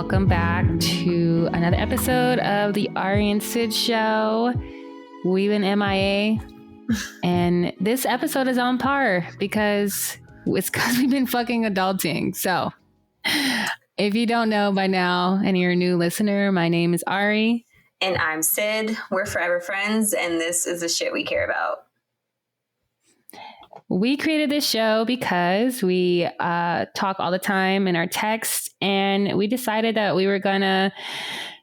welcome back to another episode of the Ari and Sighh Show. We've been MIA, and this episode is on par because we've been fucking adulting. So if you don't know by now and you're a new listener, my name is Ari. And I'm Sighh. We're forever friends, and this is the shit we care about. We created this show because we talk all the time in our texts, and we decided that we were going to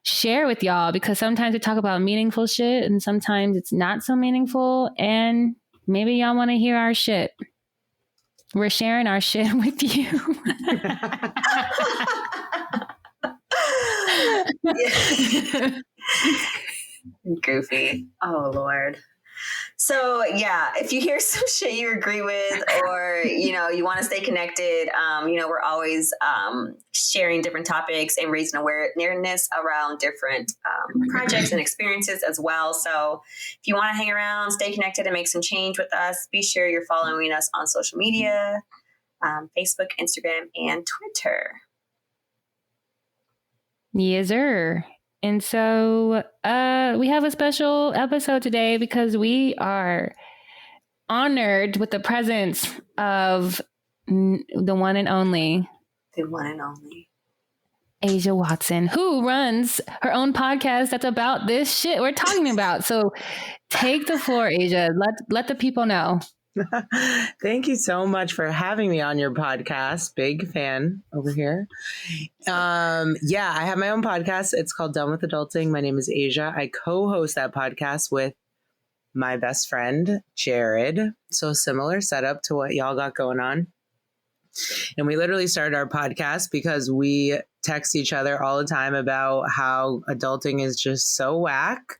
share with y'all because sometimes we talk about meaningful shit and sometimes it's not so meaningful, and maybe y'all want to hear our shit. We're sharing our shit with you. Goofy. Oh, Lord. So, yeah, if you hear some shit you agree with or, you want to stay connected, we're always sharing different topics and raising awareness around different projects and experiences as well. So if you want to hang around, stay connected and make some change with us, be sure you're following us on social media, Facebook, Instagram, and Twitter. Yes, sir. And so we have a special episode today because we are honored with the presence of the one and only. The one and only. Asia Watson, who runs her own podcast that's about this shit we're talking about. So take the floor, Asia. Let the people know. Thank you so much for having me on your podcast. Big fan over here. I have my own podcast. It's called Done with Adulting. My name is Asia. I co-host that podcast with my best friend, Jared. So similar setup to what y'all got going on. And we literally started our podcast because we text each other all the time about how adulting is just so whack.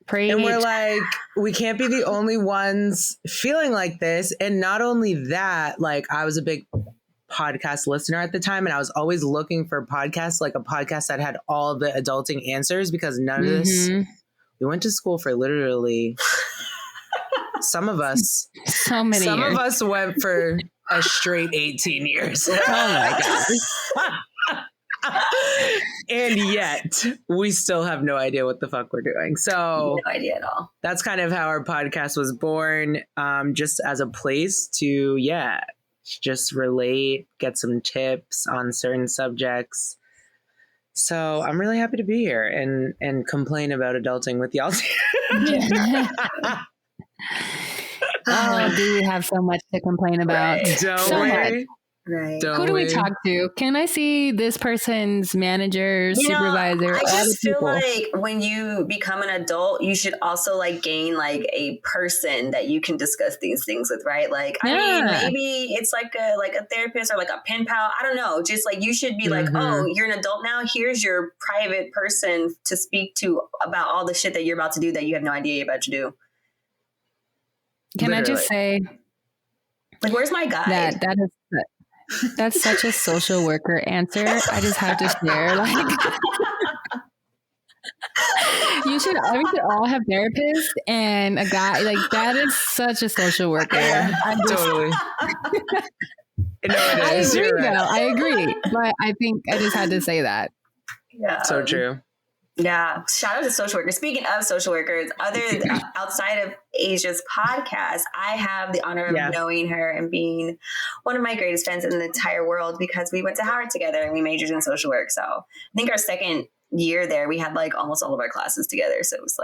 Preach. And we're like, we can't be the only ones feeling like this. And not only that, like I was a big podcast listener at the time, and I was always looking for podcasts, like a podcast that had all the adulting answers, because none of this, we went to school for literally, some of us went for a straight 18 years. Oh my God. And yet we still have no idea what the fuck we're doing. So no idea at all. That's kind of how our podcast was born, just as a place to, just relate, get some tips on certain subjects. So I'm really happy to be here and complain about adulting with y'all. Oh, do we have so much to complain about? Right. So much. Right. Who do we talk to? Can I see this person's manager, supervisor? I just feel like when you become an adult, you should also gain a person that you can discuss these things with, right? I mean, maybe it's like a therapist or a pen pal. I don't know. Just you should be oh, you're an adult now. Here's your private person to speak to about all the shit that you're about to do that you have no idea you're about to do. Can Literally. I just say, where's my guide? That's such a social worker answer. I just have to share. We should all have therapists and a guy that is such a social worker. Totally. No, I agree, though. I agree, but I think I just had to say that. Yeah. So true. Yeah. Shout out to social workers. Speaking of social workers, outside of Asia's podcast, I have the honor of knowing her and being one of my greatest friends in the entire world because we went to Howard together and we majored in social work. So I think our second year there, we had almost all of our classes together. So it was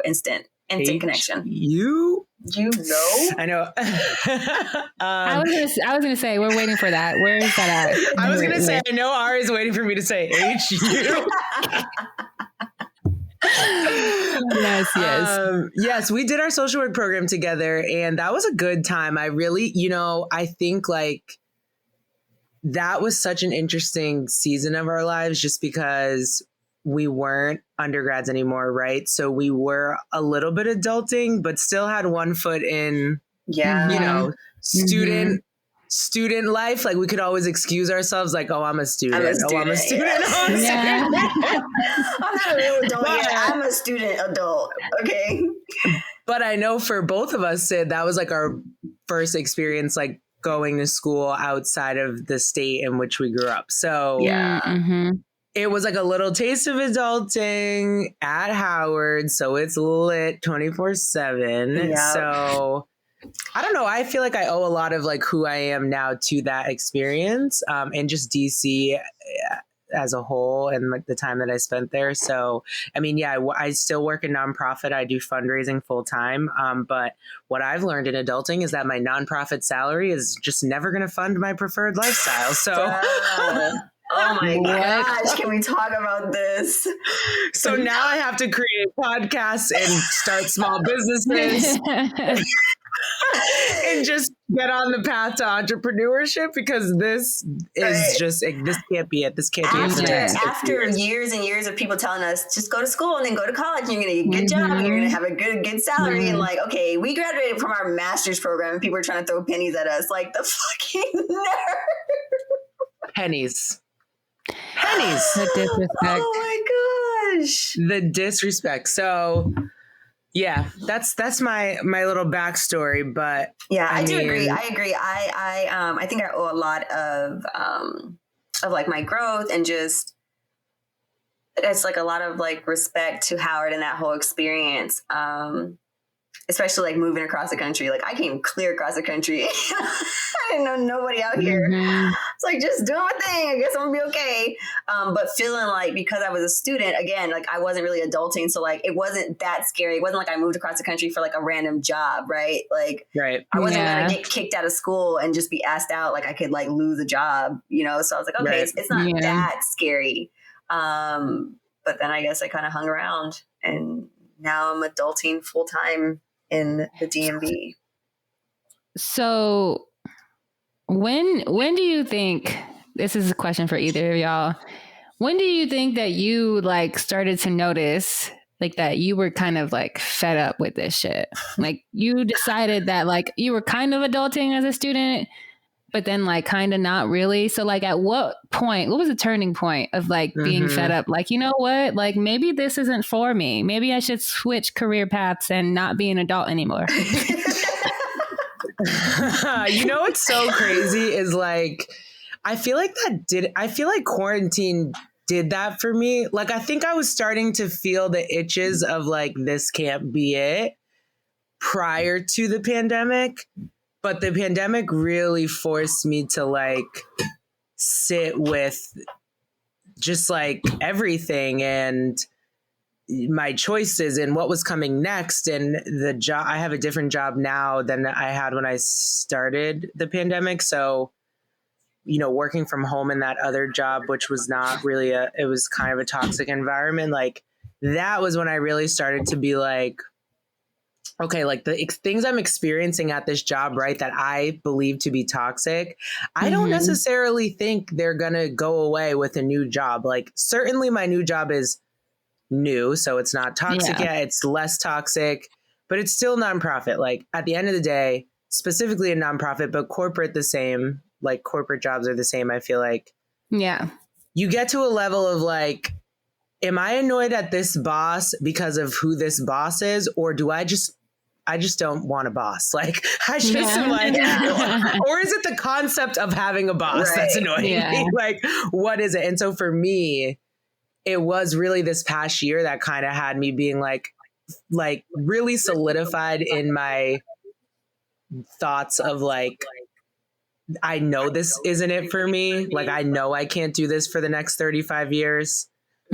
instant connection. You know? I know. I was gonna say we're waiting for that. Where is that at? I was gonna say I know Ari's waiting for me to say HU. Yes, we did our social work program together, and that was a good time. I really, I think that was such an interesting season of our lives just because we weren't undergrads anymore, right? So we were a little bit adulting, but still had one foot in, student life. We could always excuse ourselves oh, I'm a student. I'm a student. I'm not a real adult yet. I'm a student adult. Okay. But I know for both of us, Sighh, that was our first experience, going to school outside of the state in which we grew up. So it was like a little taste of adulting at Howard. So it's lit 24/7. Yep. So I don't know. I feel like I owe a lot of like who I am now to that experience, and just DC as a whole and like the time that I spent there. So, I mean, yeah, I still work in nonprofit. I do fundraising full time. But what I've learned in adulting is that my nonprofit salary is just never going to fund my preferred lifestyle. So, oh my gosh, can we talk about this? So now I have to create podcasts and start small businesses. And just get on the path to entrepreneurship, because this is just like, this can't be it. This can't be it. After years and years of people telling us just go to school and then go to college, and you're gonna get a good job, and you're gonna have a good salary, and like, okay, we graduated from our master's program and people were trying to throw pennies at us, like the fucking nerve. Pennies. The disrespect. Oh my gosh. The disrespect. So yeah, that's my little backstory, but yeah, I do agree. I agree. I think I owe a lot of like my growth, and just it's like a lot of like respect to Howard and that whole experience. Especially like moving across the country. Like I came clear across the country. I didn't know nobody out here. It's like just doing my thing. I guess I'm gonna be okay. But feeling like, because I was a student, again, like I wasn't really adulting. So like it wasn't that scary. It wasn't like I moved across the country for like a random job, right? Like I wasn't gonna get kicked out of school and just be asked out. Like I could like lose a job, you know? So I was like, okay, it's not that scary. But then I guess I kind of hung around, and now I'm adulting full time in the DMV. So when do you think, this is a question for either of y'all, when do you think that you like started to notice like that you were kind of like fed up with this shit? Like you decided that like you were kind of adulting as a student, but then like kind of not really. So like at what point, what was the turning point of like being fed up? Like, you know what, like maybe this isn't for me. Maybe I should switch career paths and not be an adult anymore. You know what's so crazy is like, I feel like quarantine did that for me. Like, I think I was starting to feel the itches of like, this can't be it prior to the pandemic. But the pandemic really forced me to like sit with just like everything and my choices and what was coming next. And the job, I have a different job now than I had when I started the pandemic. So, you know, working from home in that other job, which was not really it was kind of a toxic environment. Like that was when I really started to be like, okay, like the things I'm experiencing at this job, right, that I believe to be toxic, I don't necessarily think they're going to go away with a new job. Like certainly my new job is new, so it's not toxic yet. It's less toxic, but it's still nonprofit. Like at the end of the day, specifically a nonprofit, but corporate the same, like corporate jobs are the same. I feel like, you get to a level of like, am I annoyed at this boss because of who this boss is? Or do I just don't want a boss. Like I just am like, or is it the concept of having a boss that's annoying me? Like, what is it? And so for me, it was really this past year that kind of had me being like really solidified in my thoughts of like, I know this isn't it for me. Like, I know I can't do this for the next 35 years.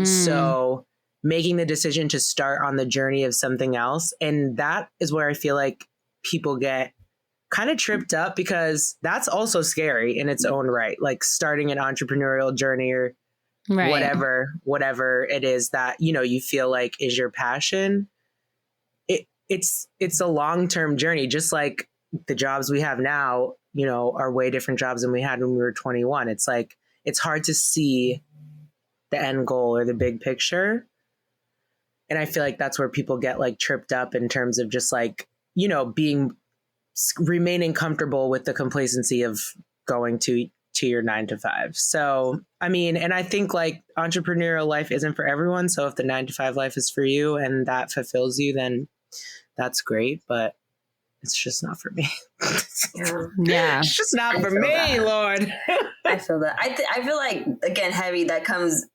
So making the decision to start on the journey of something else. And that is where I feel like people get kind of tripped up, because that's also scary in its own right. Like starting an entrepreneurial journey or whatever it is that, you know, you feel like is your passion. It's a long-term journey, just like the jobs we have now, you know, are way different jobs than we had when we were 21. It's like, it's hard to see the end goal or the big picture. And I feel like that's where people get like tripped up in terms of just like, you know, remaining comfortable with the complacency of going to your 9 to 5. So, I mean, and I think like entrepreneurial life isn't for everyone. So if the 9 to 5 life is for you and that fulfills you, then that's great. But it's just not for me. It's just not for me, Lord. I feel that. I feel like, again, heavy, that comes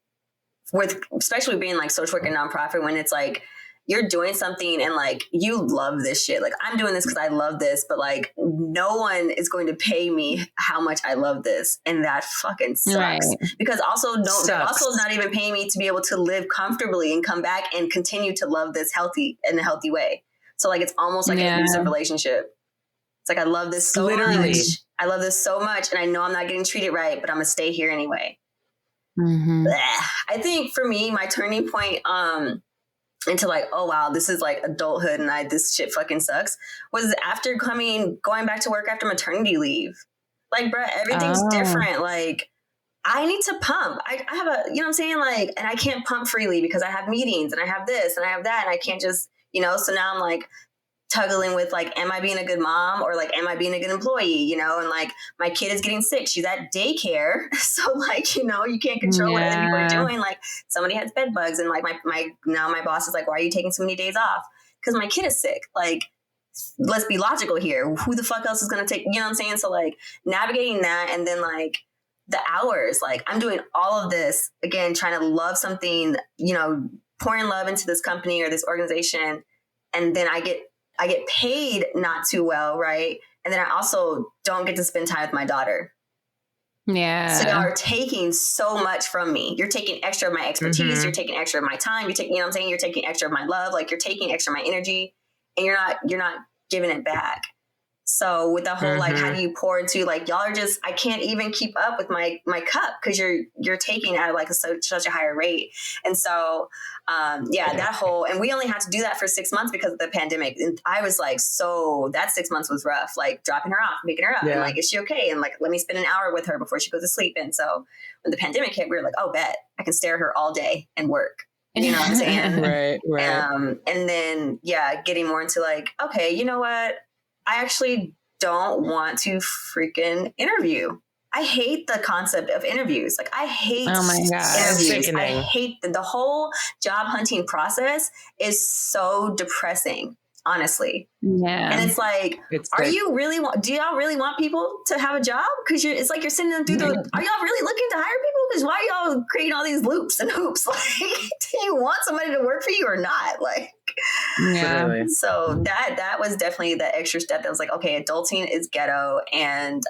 with especially being like social work and nonprofit, when it's like you're doing something and like you love this shit. Like I'm doing this because I love this, but like no one is going to pay me how much I love this, and that fucking sucks. Right. Because also they're Sucks. also not even paying me to be able to live comfortably and come back and continue to love this in a healthy way. So like it's almost like an abusive relationship. It's like I love this so much. I love this so much, and I know I'm not getting treated right, but I'm gonna stay here anyway. Mm-hmm. I think for me, my turning point into like, oh wow, this is like adulthood and this shit fucking sucks, was after going back to work after maternity leave. Like, bruh, everything's different. Like, I need to pump. I have a, you know what I'm saying? Like, and I can't pump freely because I have meetings and I have this and I have that, and I can't just, so now I'm like tuggling with like, am I being a good mom or like, am I being a good employee, and like my kid is getting sick. She's at daycare. So like, you can't control what other people are doing. Like somebody has bed bugs and like now my boss is like, why are you taking so many days off? Because my kid is sick. Like, let's be logical here. Who the fuck else is going to take, you know what I'm saying? So like navigating that, and then like the hours, like I'm doing all of this again, trying to love something, pouring love into this company or this organization. And then I get paid not too well, right? And then I also don't get to spend time with my daughter. Yeah. So y'all are taking so much from me. You're taking extra of my expertise. Mm-hmm. You're taking extra of my time. You're taking, You're taking extra of my love. Like you're taking extra of my energy, and you're not giving it back. So with the whole, like, how do you pour into, like, y'all are just, I can't even keep up with my cup because you're taking at like such a higher rate. And so, that whole, and we only had to do that for 6 months because of the pandemic. And I was like, so that 6 months was rough, like dropping her off, picking her up, and like, is she okay? And like, let me spend an hour with her before she goes to sleep. And so when the pandemic hit, we were like, oh, bet I can stare at her all day and work. You know what I'm saying? Right. And then, getting more into like, okay, you know what? I actually don't want to freaking interview. I hate the concept of interviews. Like I hate interviews. I hate the whole job hunting process is so depressing, honestly. Yeah. And it's like, do y'all really want people to have a job? Because it's like you're sending them through are y'all really looking to hire people? Because why are y'all creating all these loops and hoops? Like, do you want somebody to work for you or not? Like, yeah. So that was definitely the extra step that was like, okay, adulting is ghetto. And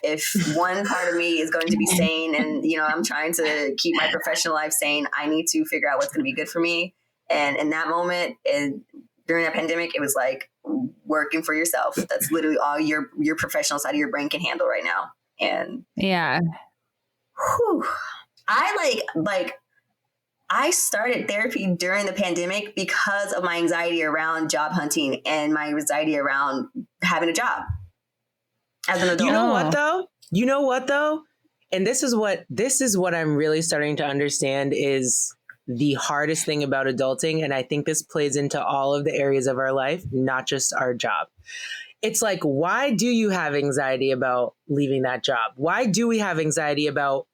if one part of me is going to be sane and, I'm trying to keep my professional life sane, I need to figure out what's going to be good for me. And in that moment, during that pandemic, it was like working for yourself. That's literally all your professional side of your brain can handle right now. And I started therapy during the pandemic because of my anxiety around job hunting and my anxiety around having a job as an adult. You know what though? And this is what I'm really starting to understand is the hardest thing about adulting. And I think this plays into all of the areas of our life, not just our job. It's like, why do you have anxiety about leaving that job? Why do we have anxiety about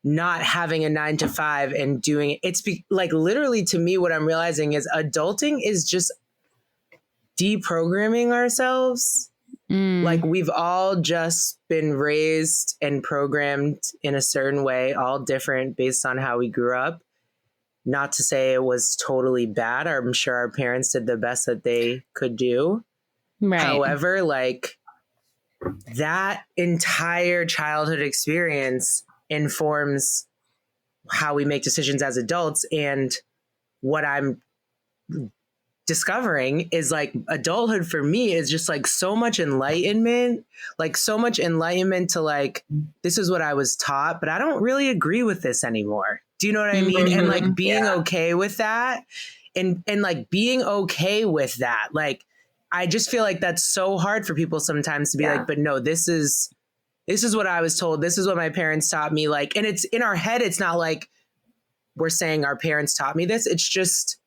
not having a 9 to 5 and doing it? It's like literally to me, what I'm realizing is adulting is just deprogramming ourselves. Like we've all just been raised and programmed in a certain way, all different based on how we grew up. Not to say it was totally bad. I'm sure our parents did the best that they could do. Right. However, like that entire childhood experience informs how we make decisions as adults. And what I'm discovering is like adulthood for me is just like so much enlightenment to like, this is what I was taught, but I don't really agree with this anymore. Do you know what I mean? And like being okay with that and like being okay with that. Like, I just feel like that's so hard for people sometimes to be like, but no, this is what I was told. This is what my parents taught me. Like, and it's in our head. It's not like we're saying our parents taught me this. It's just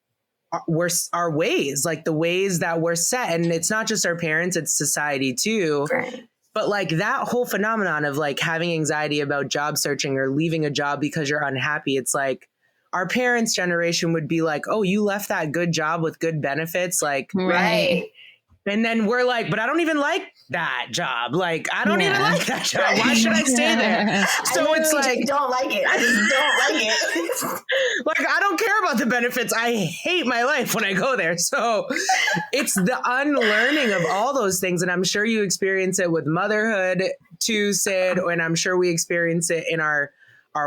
our ways, like the ways that we're set. And it's not just our parents, it's society too. Right. But like that whole phenomenon of like having anxiety about job searching or leaving a job because you're unhappy. It's like our parents' generation would be like, oh, you left that good job with good benefits. Like, right. And then we're like, but I don't even like that job. Like, I don't even like that job. Why should I stay there? So it's like, don't like it. I just don't like it. like, I don't care about the benefits. I hate my life when I go there. So it's the unlearning of all those things. And I'm sure you experience it with motherhood too, Sid. And I'm sure we experience it in our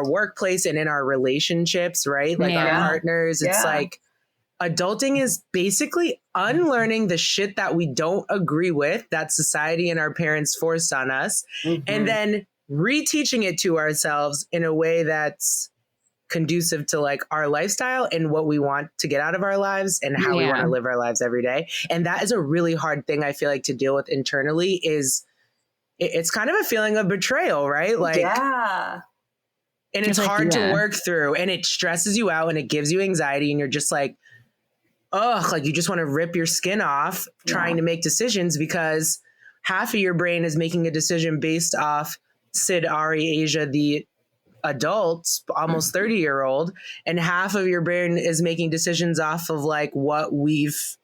workplace and in our relationships, right? Like our partners. It's like, adulting is basically unlearning the shit that we don't agree with, that society and our parents forced on us, and then reteaching it to ourselves in a way that's conducive to like our lifestyle and what we want to get out of our lives and how we want to live our lives every day. And that is a really hard thing, I feel like, to deal with internally. Is it's kind of a feeling of betrayal, right? Like, and it's hard to work through, and it stresses you out and it gives you anxiety, and you're just like, like you just want to rip your skin off trying to make decisions, because half of your brain is making a decision based off Sid, Ari, Asia, the adult, almost 30-year-old, and half of your brain is making decisions off of like what we've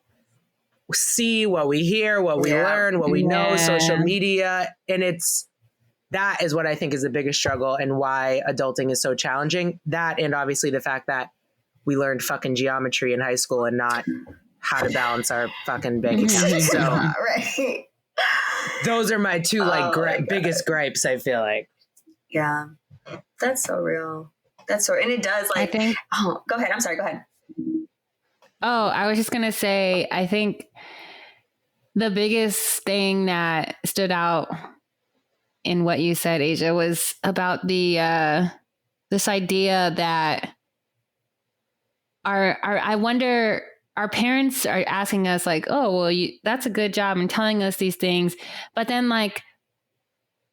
see, what we hear, what we learn, what we know, social media. And that is what I think is the biggest struggle and why adulting is so challenging. That, and obviously the fact that we learned fucking geometry in high school and not how to balance our fucking bank account. So those are my two biggest gripes, I feel like. Yeah, that's so real. That's so, and it does like, I think, go ahead. I'm sorry. Go ahead. Oh, I was just going to say, I think the biggest thing that stood out in what you said, Asia, was about the, this idea that I wonder, our parents are asking us like, oh, well, that's a good job, and telling us these things. But then like,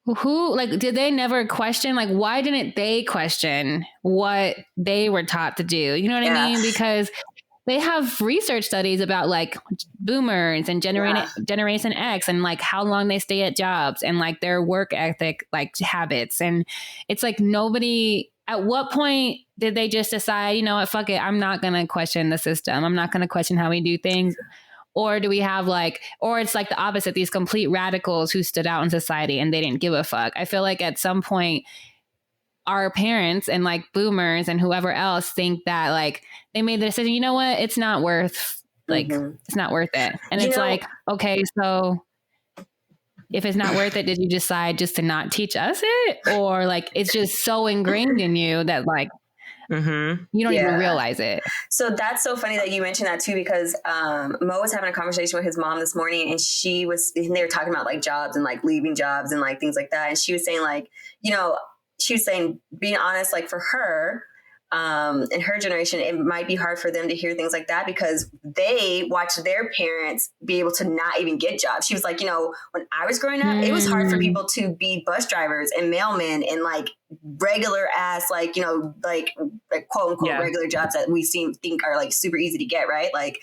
did they never question? Like, why didn't they question what they were taught to do? You know what I mean? Because they have research studies about like boomers and Generation X and like how long they stay at jobs and like their work ethic, like habits. And it's like nobody, at what point did they just decide, you know what, fuck it, I'm not going to question the system. I'm not going to question how we do things. Or do we have like, or it's like the opposite, these complete radicals who stood out in society and they didn't give a fuck. I feel like at some point our parents and like boomers and whoever else think that like they made the decision, you know what, it's not worth, like, it's not worth it. And it's like, okay, so if it's not worth it, did you decide just to not teach us it? Or like, it's just so ingrained in you that like, you don't even realize it. So that's so funny that you mentioned that too, because Mo was having a conversation with his mom this morning, and they were talking about like jobs and like leaving jobs and like things like that. And she was saying like, you know, she was saying, being honest, like for her, in her generation, it might be hard for them to hear things like that because they watched their parents be able to not even get jobs. She was like, you know, when I was growing up, it was hard for people to be bus drivers and mailmen and like regular ass, like, you know, like quote unquote regular jobs that we think are like super easy to get. Right. Like,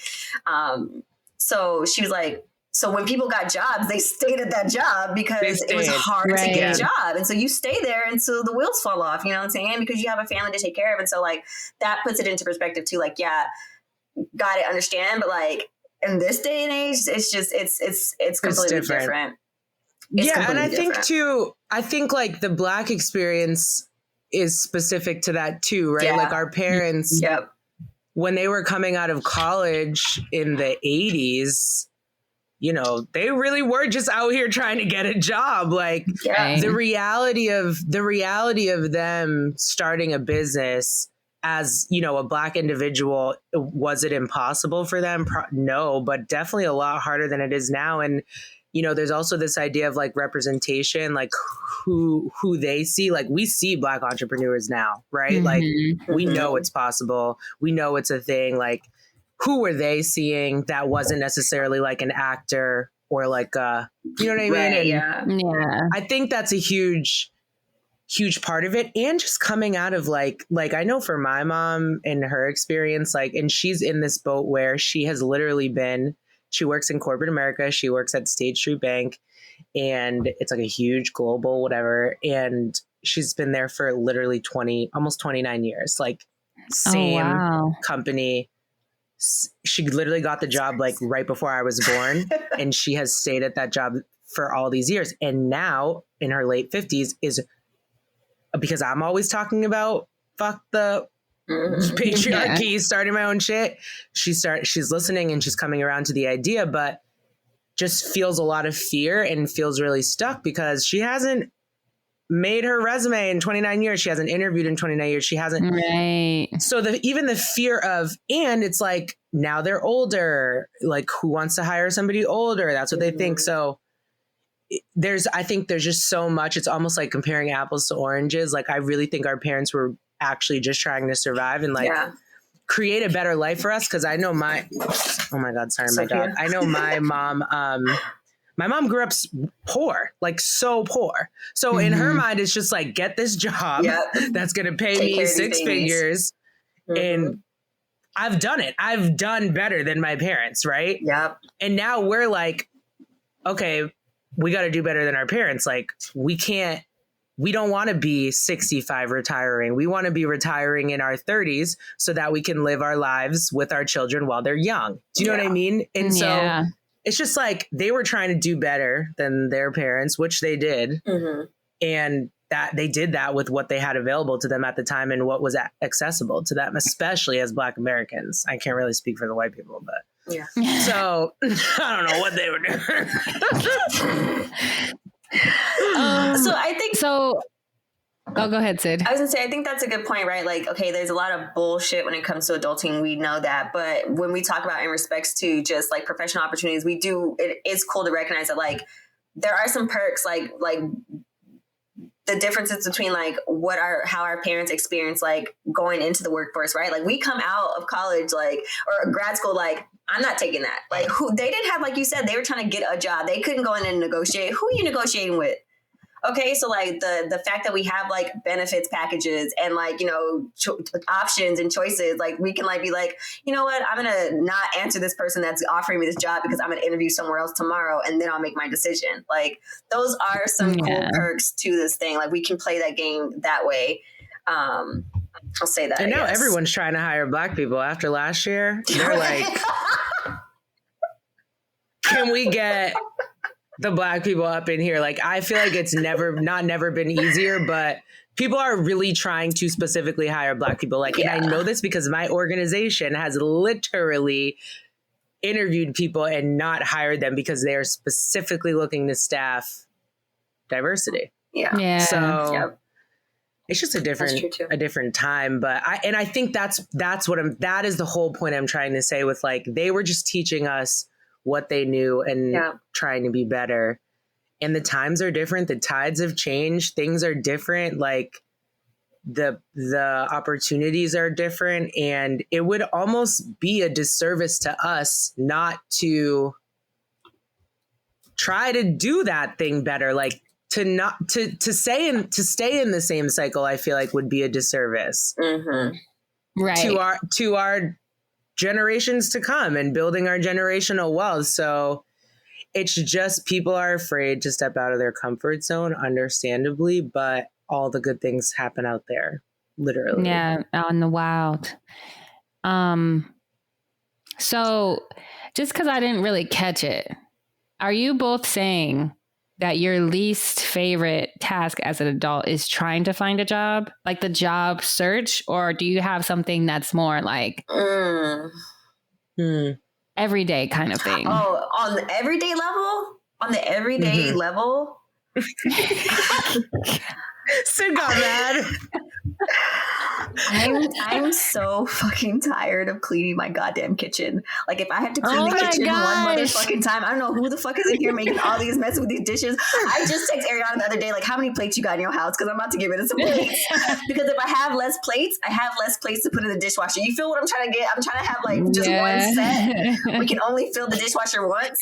so she was like, so when people got jobs, they stayed at that job because it was hard to get a job. And so you stay there until the wheels fall off, you know what I'm saying? Because you have a family to take care of. And so like that puts it into perspective too. Like, yeah, got it, understand. But like in this day and age, it's just, it's completely different. And I think too, I think like the Black experience is specific to that too, right? Like our parents, when they were coming out of college in the 80s, you know, they really were just out here trying to get a job. Like the reality of them starting a business as, you know, a Black individual, was it impossible for them? No, but definitely a lot harder than it is now. And, you know, there's also this idea of like representation, like who they see. Like we see Black entrepreneurs now, right? Like we know it's possible. We know it's a thing. Like, who were they seeing that wasn't necessarily like an actor or like, you know what I mean? And I think that's a huge part of it. And just coming out of like I know for my mom and her experience, like, and she's in this boat where she has literally she works in corporate America. She works at State Street Bank, and it's like a huge global whatever. And she's been there for literally almost 29 years, like same company. she literally got the job like right before I was born. And she has stayed at that job for all these years. And now in her late 50s is because I'm always talking about fuck the patriarchy, starting my own shit. She's listening and she's coming around to the idea, but just feels a lot of fear and feels really stuck because she hasn't made her resume in 29 years. She hasn't interviewed in 29 years. She hasn't. Right. So even the fear of, and it's like, now they're older, like who wants to hire somebody older? That's what they think. So I think there's just so much. It's almost like comparing apples to oranges. Like, I really think our parents were actually just trying to survive and create a better life for us. Cause I know oh my God, sorry, my dog. I know my mom, my mom grew up poor, like so poor. So in her mind, it's just like, get this job that's going to pay me 6 figures. And I've done it. I've done better than my parents. Right. Yep. And now we're like, okay, we got to do better than our parents. Like we don't want to be 65 retiring. We want to be retiring in our 30s so that we can live our lives with our children while they're young. Do you know what I mean? And so it's just like they were trying to do better than their parents, which they did. And that they did that with what they had available to them at the time and what was accessible to them, especially as Black Americans. I can't really speak for the white people, but so I don't know what they were doing. So I think so. Oh, go ahead, Sid. I was gonna say, I think that's a good point, right? Like, okay, there's a lot of bullshit when it comes to adulting. We know that. But when we talk about in respects to just like professional opportunities, it is cool to recognize that like there are some perks, like the differences between like how our parents experience like going into the workforce, right? Like we come out of college, like, or grad school, like, I'm not taking that. Like they didn't have, like you said, they were trying to get a job. They couldn't go in and negotiate. Who are you negotiating with? Okay, so like the fact that we have like benefits packages and like, you know, options and choices, like we can like be like, you know what, I'm gonna not answer this person that's offering me this job because I'm gonna interview somewhere else tomorrow and then I'll make my decision. Like those are some cool perks to this thing. Like we can play that game that way. I'll say that. And now everyone's trying to hire Black people after last year. They're like, can we get the Black people up in here? Like, I feel like it's never been easier, but people are really trying to specifically hire Black people. Like, and I know this because my organization has literally interviewed people and not hired them because they are specifically looking to staff diversity. Yeah. So it's just a different time. But I think that is the whole point I'm trying to say with like, they were just teaching us what they knew and trying to be better. And the times are different. The tides have changed. Things are different. Like the opportunities are different. And it would almost be a disservice to us not to try to do that thing better. Like to stay in the same cycle, I feel like would be a disservice right to our generations to come and building our generational wealth. So it's just people are afraid to step out of their comfort zone, understandably, but all the good things happen out there, literally. Yeah, out in the wild. So just because I didn't really catch it, are you both saying that your least favorite task as an adult is trying to find a job, like the job search, or do you have something that's more like everyday kind of thing? Oh, on the everyday level? On the everyday level? Sid got mad. I'm so fucking tired of cleaning my goddamn kitchen. Like if I have to clean the kitchen one motherfucking time, I don't know who the fuck is in here making all these messes with these dishes. I just text Ariana the other day, like, how many plates you got in your house? Because I'm about to get rid of some plates. Because if I have less plates, I have less plates to put in the dishwasher. You feel what I'm trying to get? I'm trying to have like just one set. We can only fill the dishwasher once.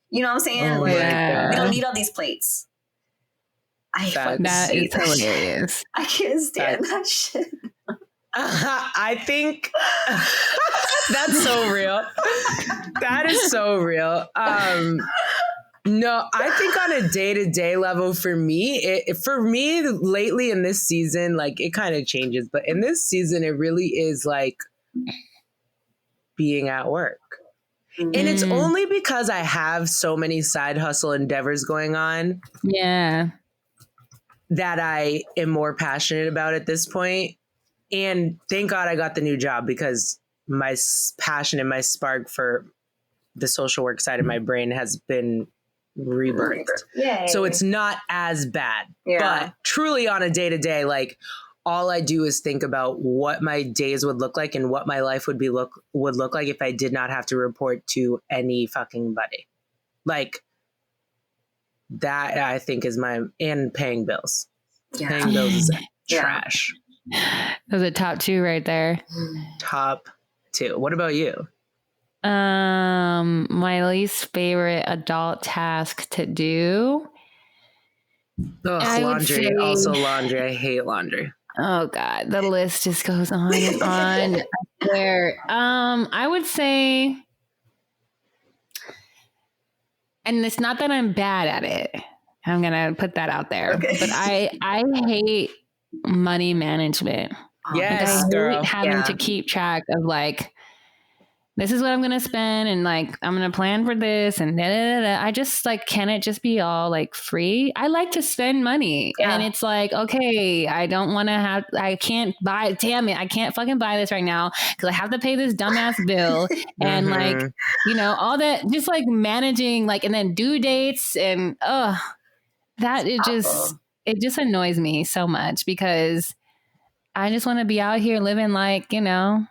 You know what I'm saying? Oh, like, we don't need all these plates. That is hilarious. I can't stand that shit. I think that's so real. That is so real. No, I think on a day-to-day level for me lately in this season, like it kind of changes, but in this season, it really is like being at work. And it's only because I have so many side hustle endeavors going on. Yeah. That I am more passionate about at this point. And thank God I got the new job, because my passion and my spark for the social work side of my brain has been rebirthed. Yay. So it's not as bad. Yeah. But truly on a day to day, like all I do is think about what my days would look like and what my life would look like if I did not have to report to any fucking buddy. Like that, I think, is and paying bills. Yeah. Paying bills is trash. Those are top 2 right there. Top 2. What about you? My least favorite adult task to do. Ugh, laundry. Also laundry. I hate laundry. Oh God, the list just goes on and on. I swear. I would say, and it's not that I'm bad at it. I'm gonna put that out there. Okay. But I hate money management. Yes, like, I hate having to keep track of like, this is what I'm going to spend. And like, I'm going to plan for this and I just like, can it just be all like free? I like to spend money and it's like, okay, I don't want to I can't buy, damn it. I can't fucking buy this right now because I have to pay this dumbass bill and like, you know, all that, just like managing like, and then due dates and it just annoys me so much because I just want to be out here living like, you know,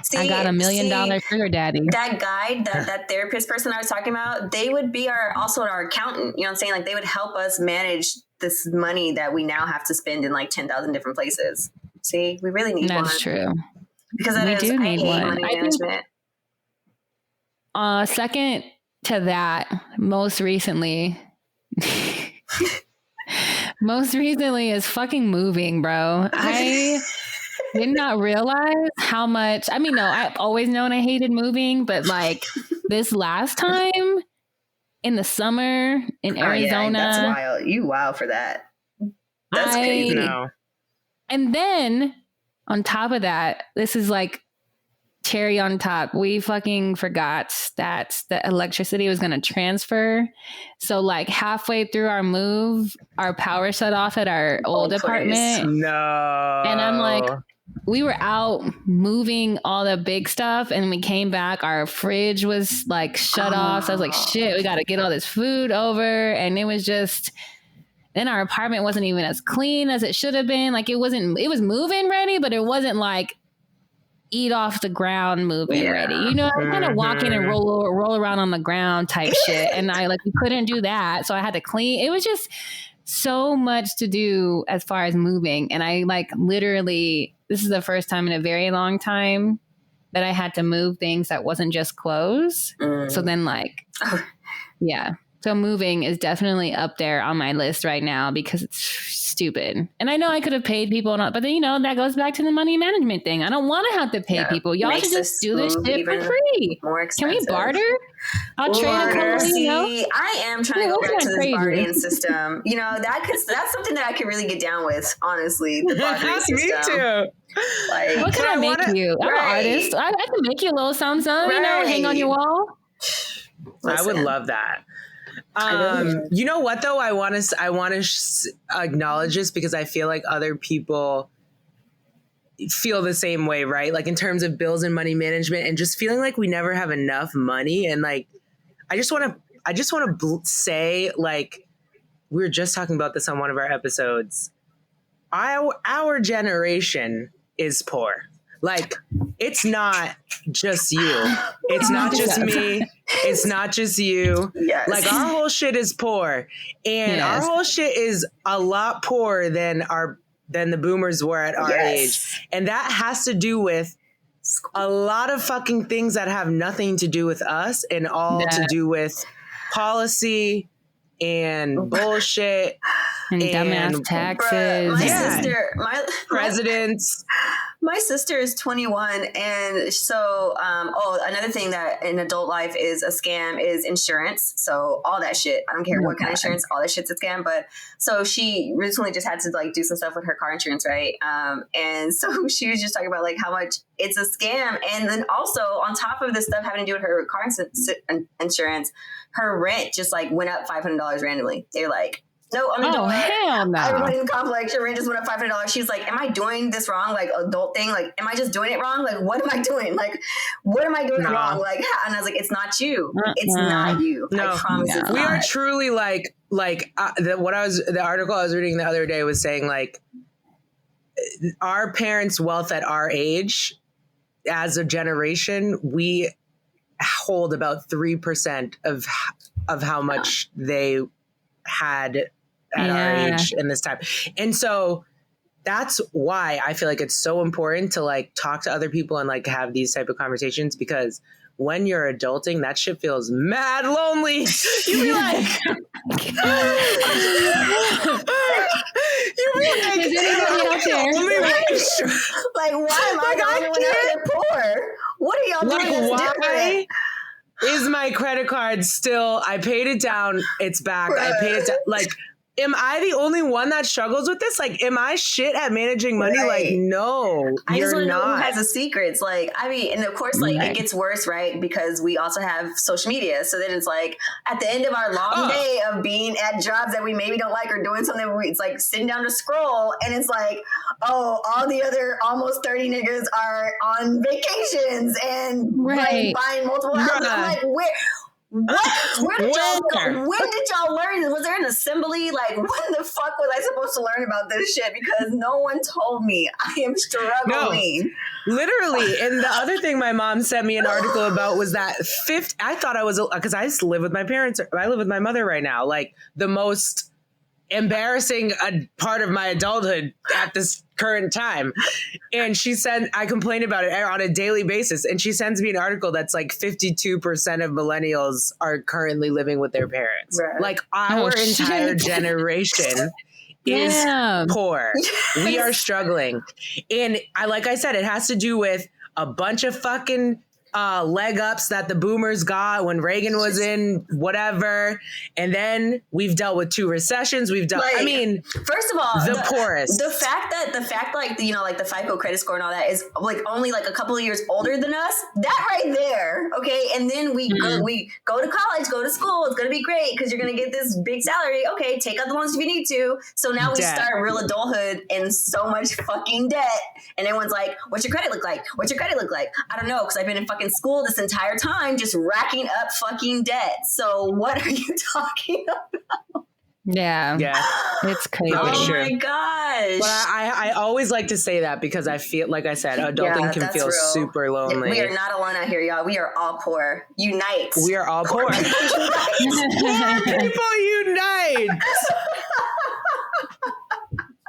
see, I got $1 million sugar daddy. That guide, that therapist person I was talking about, they would be also our accountant. You know what I'm saying? Like they would help us manage this money that we now have to spend in like 10,000 different places. See, we really need one. That's true. Because we do need one. Money management. Second to that, most recently is fucking moving, bro. I did not realize how much. I mean, no, I've always known I hated moving, but like this last time in the summer in Arizona, that's wild. You wow for that. That's crazy. No. And then on top of that, this is like cherry on top. We fucking forgot that the electricity was going to transfer. So like halfway through our move, our power shut off at our old apartment. No. And I'm like, we were out moving all the big stuff and we came back, our fridge was like shut off. So I was like, shit, we got to get all this food over. And it was just, then our apartment wasn't even as clean as it should have been. Like it was moving ready, but it wasn't like eat off the ground moving ready. You know, I kind of walk in and roll around on the ground type shit. And we couldn't do that. So I had to clean. It was just so much to do as far as moving. And I like literally, this is the first time in a very long time that I had to move things that wasn't just clothes. So then so moving is definitely up there on my list right now because it's stupid. And I know I could have paid people, but then, you know, that goes back to the money management thing. I don't want to have to pay people. Y'all should just do this shit for free. More expensive. Can we barter? I'll trade a couple, you know? I am trying to go back to this bartering system. You know, that's something that I could really get down with, honestly. The bartering system. Me too. Like, what can I make you? I'm an artist. I can make you a little something, you know, hang on your wall. I would love that. You know what though? I want to acknowledge this because I feel like other people feel the same way, right? Like in terms of bills and money management and just feeling like we never have enough money. And like, I just want to say, like, we were just talking about this on one of our episodes. Our generation is poor. Like, it's not just you. It's not just me. It's not just you. Yes. Like, our whole shit is poor. And our whole shit is a lot poorer than the boomers were at our age. And that has to do with a lot of fucking things that have nothing to do with us and all to do with policy and bullshit and dumbass taxes. My sister, presidents. My sister is 21, and so another thing that in adult life is a scam is insurance. So all that shit, I don't care what kind of insurance, all that shit's a scam. But so she recently just had to like do some stuff with her car insurance, right? And so she was just talking about like how much it's a scam, and then also on top of this stuff having to do with her car insurance, her rent just like went up $500 randomly. They're like, no, I'm Oh, hell no. Everybody in the complex, your rent just went up $500. She's like, am I doing this wrong? Like, adult thing? Like, am I just doing it wrong? Like, what am I doing? Like, what am I doing wrong? Like, and I was like, it's not you. It's not you. No. I promise it's we not. are truly the article I was reading the other day was saying like our parents' wealth at our age as a generation, we hold about 3% of how much they had at our age in this time. And so that's why I feel like it's so important to like talk to other people and like have these type of conversations, because when you're adulting, that shit feels mad lonely. You be like, like, why am I the only one out there poor? What are y'all doing that's different? Is my credit card still, I paid it down, it's back, I paid it down. Like, am I the only one that struggles with this? Like, am I shit at managing money? Right. Like, no, I just want to know who has the secrets. Like, I mean, and of course, like, it gets worse, right? Because we also have social media. So then it's like, at the end of our long day of being at jobs that we maybe don't like or doing something, it's like sitting down to scroll. And it's like, oh, all the other almost 30 niggas are on vacations and like, buying multiple houses. I'm like, where did y'all go? When did y'all learn this? Was there an assembly? Like, when the fuck was I supposed to learn about this shit? Because no one told me. I am struggling. No, literally. And the other thing my mom sent me an article about was that I thought I was, because I used to live with my parents. I live with my mother right now. Like, the most embarrassing part of my adulthood at this current time. And she said, I complain about it on a daily basis. And she sends me an article that's like 52% of millennials are currently living with their parents. Right. Like, our entire generation is poor. We are struggling. And like I said, it has to do with a bunch of fucking leg ups that the boomers got when Reagan was in whatever. And then we've dealt with 2 recessions. We've done, I mean, first of all, the poorest. The fact like, you know, like the FICO credit score and all that is like only like a couple of years older than us. That right there. Okay. And then we go to college, go to school. It's going to be great because you're going to get this big salary. Okay. Take out the loans if you need to. So now we start real adulthood in so much fucking debt. And everyone's like, what's your credit look like? What's your credit look like? I don't know. Cause I've been in fucking school this entire time just racking up fucking debt. So what are you talking about? Yeah. It's crazy. Oh my gosh. But I always like to say that because I feel, like I said, adulting can feel super lonely. We are not alone out here, y'all. We are all poor. Unite. We are all poor. Poor people unite.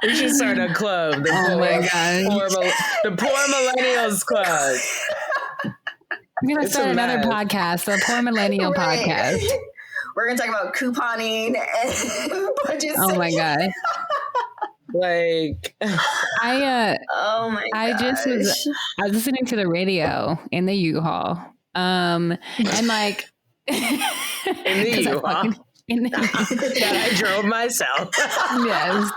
We should start a club. The Poor Millennials Club. I'm going to start another podcast, the Poor Millennial Podcast. We're going to talk about couponing and budget. Oh my God. Like, oh my gosh. I was listening to the radio in the U-Haul. And like, in the U-Haul? That I drove myself. Yes.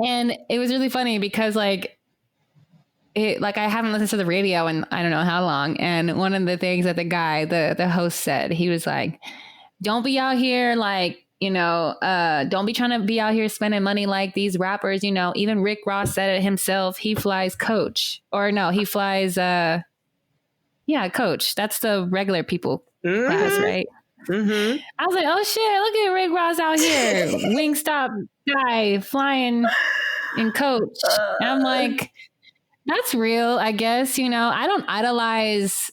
And it was really funny because like I haven't listened to the radio in I don't know how long. And one of the things that the guy, the host said, he was like, don't be out here like, you know, don't be trying to be out here spending money like these rappers, you know. Even Rick Ross said it himself. He flies Coach, or no, he flies Coach. That's the regular people class, right? Mm-hmm. I was like, oh shit, look at Rick Ross out here, Wingstop guy flying in Coach. And I'm like, that's real, I guess. You know, I don't idolize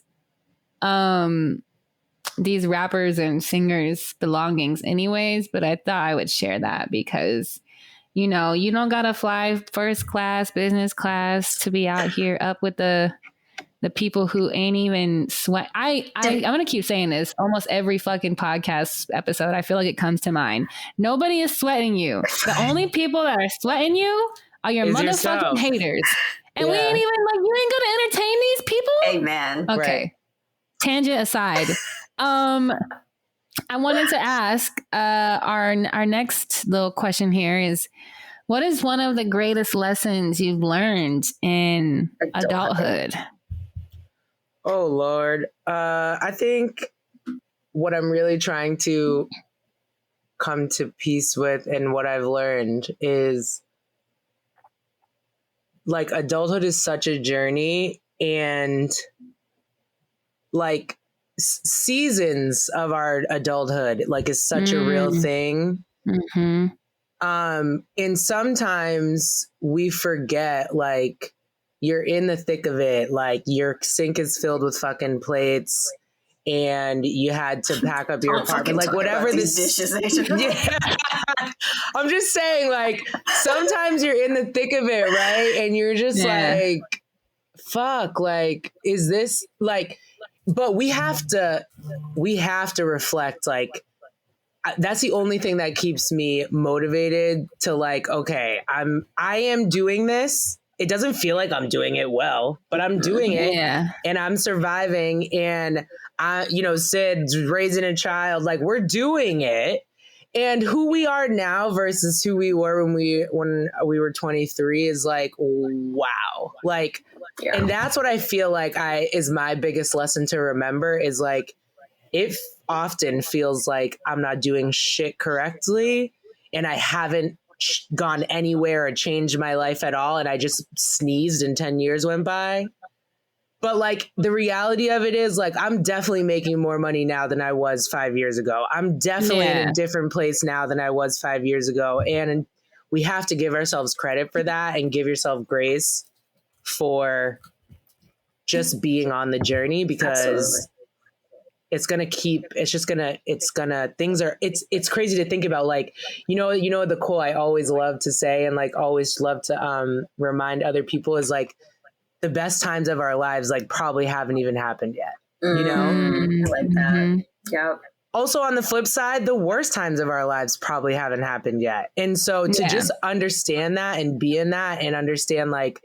these rappers and singers' belongings anyways, but I thought I would share that because, you know, you don't gotta fly first class, business class to be out here up with the people who ain't even sweat. I'm going to keep saying this almost every fucking podcast episode. I feel like it comes to mind. Nobody is sweating you. The only people that are sweating you are your Is motherfucking yourself. haters. And we Yeah. ain't even like, you ain't gonna entertain these people? Amen. Okay. Right. Tangent aside. I wanted to ask our next little question here is, what is one of the greatest lessons you've learned in adulthood? Oh, Lord. I think what I'm really trying to come to peace with and what I've learned is like adulthood is such a journey, and like seasons of our adulthood like is such a real thing. Mm-hmm. And sometimes we forget, like, you're in the thick of it, like your sink is filled with fucking plates and you had to pack up your apartment, like whatever this dishes. Yeah. I'm just saying, like, sometimes you're in the thick of it, right? And you're just like, fuck, like, is this like, but we have to reflect, like, that's the only thing that keeps me motivated to, like, okay, I am doing this. It doesn't feel like I'm doing it well, but I'm doing it, and I'm surviving. And Sid's raising a child, like, we're doing it. And who we are now versus who we were when we were 23 is like, wow. Like, and that's what I feel like is my biggest lesson to remember is like, it often feels like I'm not doing shit correctly and I haven't gone anywhere or changed my life at all. And I just sneezed and 10 years went by. But like the reality of it is, like, I'm definitely making more money now than I was 5 years ago. I'm definitely in a different place now than I was 5 years ago. And we have to give ourselves credit for that and give yourself grace for just being on the journey, because it's crazy to think about, like, the quote I always love to say and like always love to remind other people is like, the best times of our lives like probably haven't even happened yet. I like that. Yep. Also, on the flip side, the worst times of our lives probably haven't happened yet. And so to just understand that and be in that and understand, like,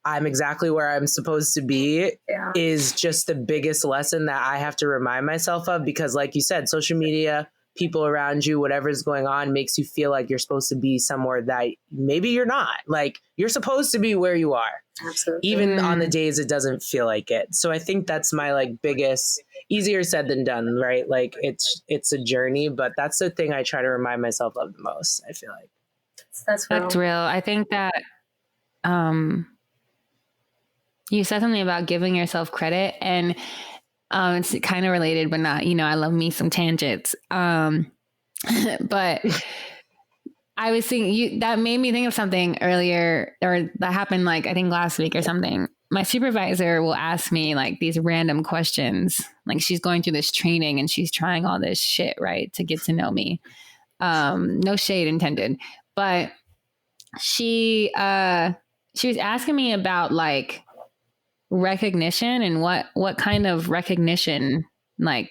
I'm exactly where I'm supposed to be is just the biggest lesson that I have to remind myself of, because like you said, social media, people around you, whatever's going on makes you feel like you're supposed to be somewhere that maybe you're not. Like, you're supposed to be where you are. Absolutely. Even on the days it doesn't feel like it. So I think that's my like biggest, easier said than done, right? Like it's a journey, but that's the thing I try to remind myself of the most, I feel like. That's real. I think that you said something about giving yourself credit, and it's kind of related, but not, I love me some tangents. But I was thinking, that made me think of something earlier, or that happened like, I think last week or something. My supervisor will ask me like these random questions. Like, she's going through this training and she's trying all this shit, right, to get to know me. No shade intended, but she was asking me about like recognition and what kind of recognition like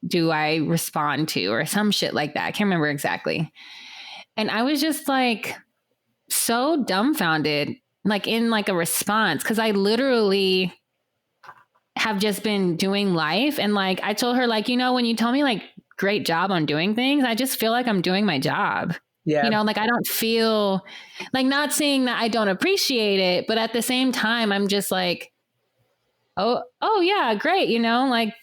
do I respond to, or some shit like that. I can't remember exactly. And I was just like so dumbfounded, like in like a response, because I literally have just been doing life. And like I told her, like, when you tell me like great job on doing things, I just feel like I'm doing my job. Yeah. Like I don't feel like, not saying that I don't appreciate it, but at the same time, I'm just like, oh yeah, great. Like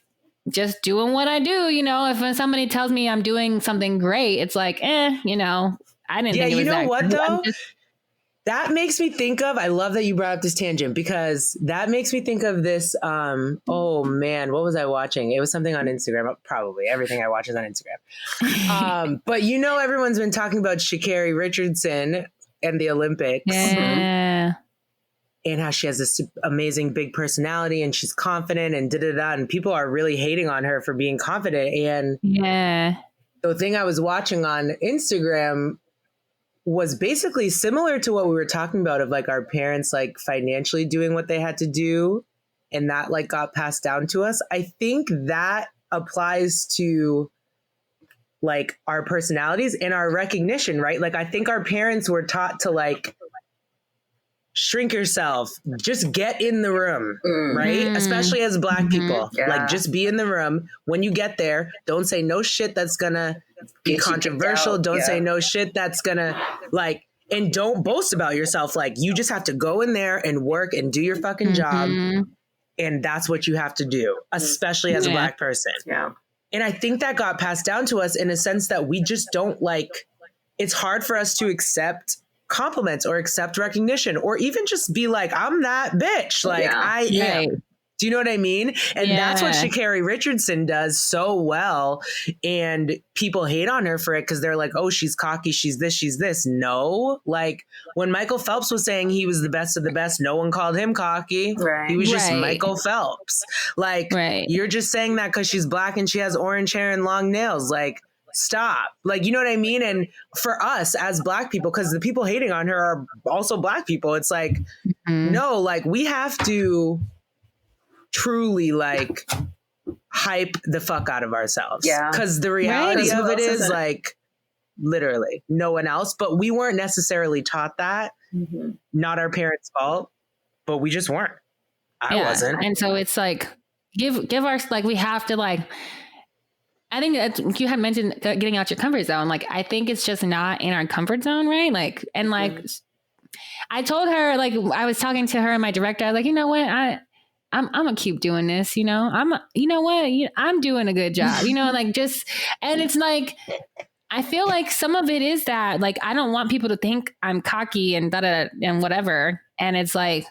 just doing what I do. If somebody tells me I'm doing something great, it's like, I didn't think it was that what good. though? That makes me think of, I love that you brought up this tangent, because that makes me think of this. Oh man, what was I watching? It was something on Instagram. Probably everything I watch is on Instagram. But everyone's been talking about Sha'Carri Richardson and the Olympics. Yeah. And how she has this amazing big personality and she's confident and da-da-da. And people are really hating on her for being confident. And the thing I was watching on Instagram was basically similar to what we were talking about, of like our parents, like financially doing what they had to do. And that like got passed down to us. I think that applies to like our personalities and our recognition, right? Like I think our parents were taught to like shrink yourself, just get in the room, right? Especially as Black people, like just be in the room. When you get there, don't say no shit that's gonna be controversial. Don't say no shit that's gonna like, and don't boast about yourself. Like you just have to go in there and work and do your fucking job. And that's what you have to do, especially as a Black person. Yeah. And I think that got passed down to us in a sense that we just don't like, it's hard for us to accept compliments or accept recognition or even just be like, I'm that bitch. Like I am. Do you know what I mean? And that's what Sha'Carri Richardson does so well. And people hate on her for it because they're like, oh, she's cocky. She's this, she's this. No, like when Michael Phelps was saying he was the best of the best, no one called him cocky. He was just Michael Phelps. Like you're just saying that because she's Black and she has orange hair and long nails. Like, stop. Like, you know what I mean? And for us as Black people, because the people hating on her are also Black people, it's like, no, like we have to truly like hype the fuck out of ourselves. Yeah. Because the reality of it is like literally no one else, but we weren't necessarily taught that. Not our parents' fault, but we just weren't. I wasn't. And so it's like, give our, like, we have to like, I think that you had mentioned getting out your comfort zone. Like, I think it's just not in our comfort zone, right? Like, and like, I told her, like, I was talking to her and my director, I was like, you know what? I'm gonna keep doing this, you know, you know what? I'm doing a good job, you know, like just, and it's like, I feel like some of it is that, like, I don't want people to think I'm cocky and and whatever. And it's like,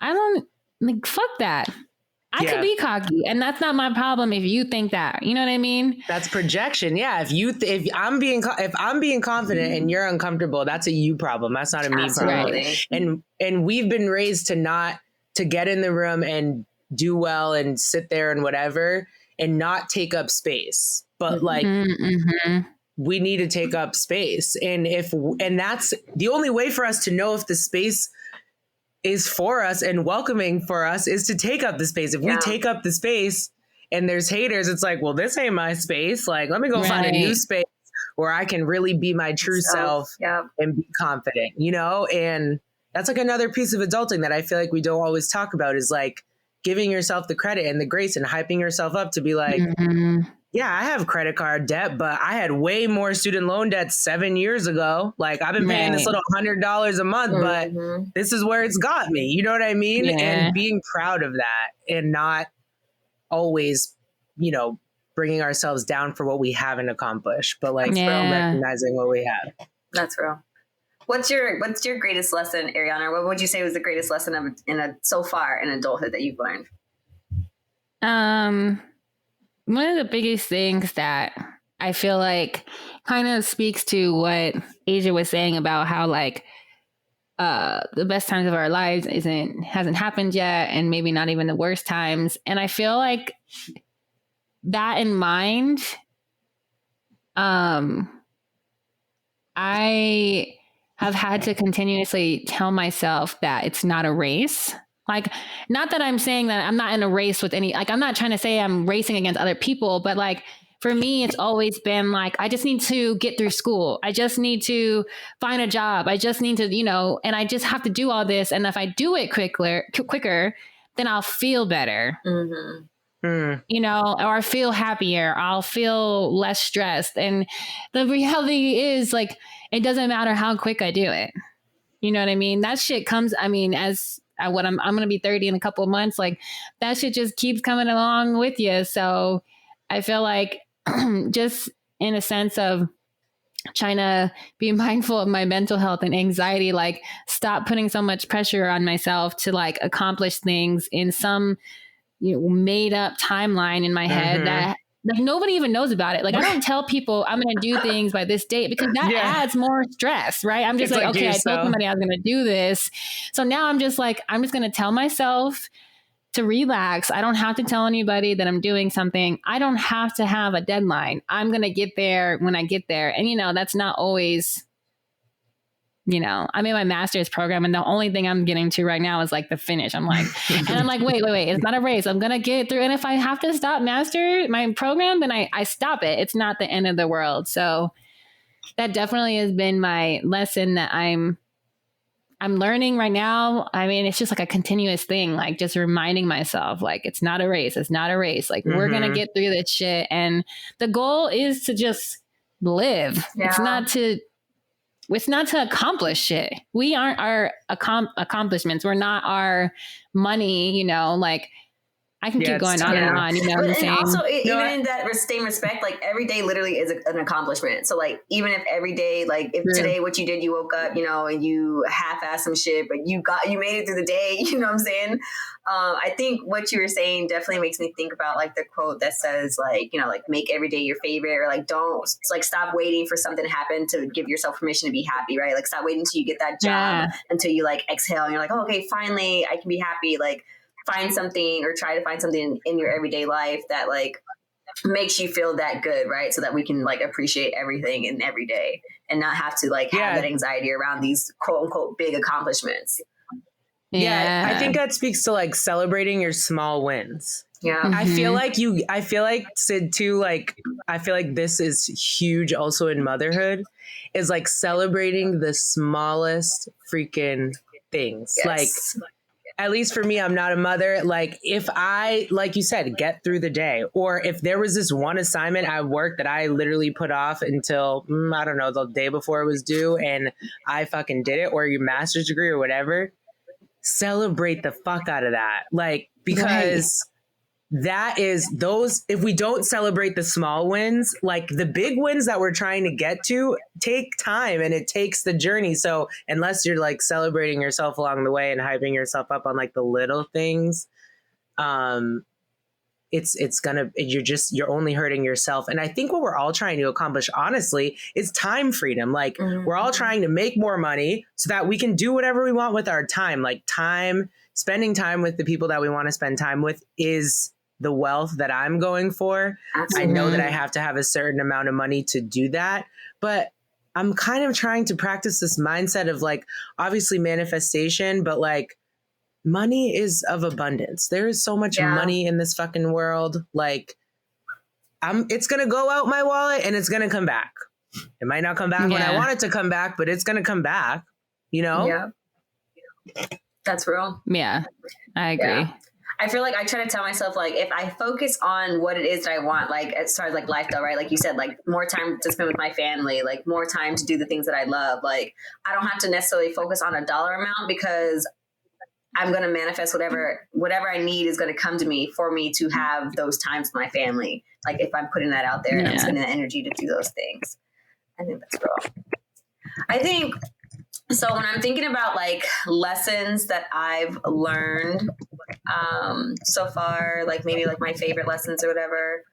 I don't, like, fuck that. I could be cocky, and that's not my problem if you think that. You know what I mean? That's projection. Yeah. If I'm being confident and you're uncomfortable, that's a you problem. That's not a me problem. Right. And we've been raised to get in the room and do well and sit there and whatever and not take up space. But like we need to take up space. And that's the only way for us to know if the space is for us and welcoming for us is to take up the space. If we take up the space and there's haters, it's like, well, this ain't my space. Like, let me go find a new space where I can really be my true self and be confident, you know? And that's like another piece of adulting that I feel like we don't always talk about is like giving yourself the credit and the grace and hyping yourself up to be like, yeah, I have credit card debt, but I had way more student loan debt 7 years ago. Like I've been paying this little $100 a month, but this is where it's got me. You know what I mean? Yeah. And being proud of that and not always, you know, bringing ourselves down for what we haven't accomplished, but like recognizing what we have. That's real. What's your greatest lesson, Ariana? What would you say was the greatest lesson so far in adulthood that you've learned? One of the biggest things that I feel like kind of speaks to what Asia was saying about how like the best times of our lives hasn't happened yet, and maybe not even the worst times. And I feel like that in mind, I have had to continuously tell myself that it's not a race. Like, not that I'm saying that I'm not in a race with any, like, I'm not trying to say I'm racing against other people, but like, for me, it's always been like, I just need to get through school. I just need to find a job. I just need to, you know, and I just have to do all this. And if I do it quicker, then I'll feel better, you know, or I feel happier. I'll feel less stressed. And the reality is like, it doesn't matter how quick I do it. You know what I mean? That shit comes, I mean, I'm going to be 30 in a couple of months. Like that shit just keeps coming along with you. So I feel like just in a sense of trying to be mindful of my mental health and anxiety, like stop putting so much pressure on myself to like accomplish things in some, you know, made up timeline in my head that like nobody even knows about it. Like I don't tell people I'm going to do things by this date because that adds more stress, right? I'm just like, okay, I told somebody I was going to do this. So now I'm just like, I'm just going to tell myself to relax. I don't have to tell anybody that I'm doing something. I don't have to have a deadline. I'm going to get there when I get there. And you know, that's not always I'm in my master's program and the only thing I'm getting to right now is like the finish. I'm like, wait, it's not a race. I'm going to get through. And if I have to stop my program, then I stop it. It's not the end of the world. So that definitely has been my lesson that I'm learning right now. I mean, it's just like a continuous thing, like just reminding myself, like, it's not a race. It's not a race. Like, we're going to get through this shit. And the goal is to just live. Yeah. It's not to accomplish shit. We aren't our accomplishments. We're not our money, like, I can keep going on and on, you know what I'm saying? Also, even in that same respect, like every day literally is an accomplishment. So like, even if every day, like if today what you did, you woke up, and you half-assed some shit, but you made it through the day, you know what I'm saying? I think what you were saying definitely makes me think about like the quote that says like, like make every day your favorite, or like don't like stop waiting for something to happen to give yourself permission to be happy, right? Like stop waiting until you get that job until you like exhale and you're like, oh, okay, finally I can be happy. Like find something or try to find something in your everyday life that like makes you feel that good, right? So that we can like appreciate everything in every day and not have to like have that anxiety around these quote unquote big accomplishments. Yeah, I think that speaks to like celebrating your small wins. Yeah. I feel like Sid too, like I feel like this is huge also in motherhood, is like celebrating the smallest freaking things. Yes. Like at least for me, I'm not a mother. Like if I, like you said, get through the day, or if there was this one assignment at work that I literally put off until, I don't know, the day before it was due and I fucking did it, or your master's degree or whatever, celebrate the fuck out of that. Like, because that is those, if we don't celebrate the small wins, like the big wins that we're trying to get to take time and it takes the journey. So unless you're like celebrating yourself along the way and hyping yourself up on like the little things, you're only hurting yourself. And I think what we're all trying to accomplish, honestly, is time freedom. Like we're all trying to make more money so that we can do whatever we want with our time. Like spending time with the people that we want to spend time with is the wealth that I'm going for. Absolutely. I know that I have to have a certain amount of money to do that, but I'm kind of trying to practice this mindset of like, obviously manifestation, but like money is of abundance. There is so much money in this fucking world. Like it's going to go out my wallet and it's going to come back. It might not come back when I want it to come back, but it's going to come back, Yeah. That's real. Yeah, I agree. Yeah. I feel like I try to tell myself, like, if I focus on what it is that I want, like, as far as like lifestyle, right? Like you said, like more time to spend with my family, like more time to do the things that I love. Like, I don't have to necessarily focus on a dollar amount because I'm going to manifest whatever I need is going to come to me for me to have those times with my family. Like if I'm putting that out there and I'm spending the energy to do those things. I think that's real. I think, so when I'm thinking about like lessons that I've learned so far, like maybe like my favorite lessons or whatever,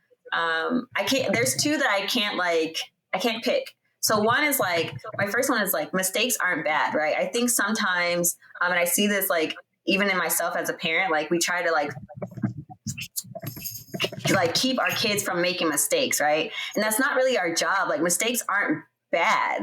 there's two that I can't pick. So one is like, my first one is like, mistakes aren't bad, right? I think sometimes, and I see this like, even in myself as a parent, like we try to like keep our kids from making mistakes, right? And that's not really our job. Like mistakes aren't bad,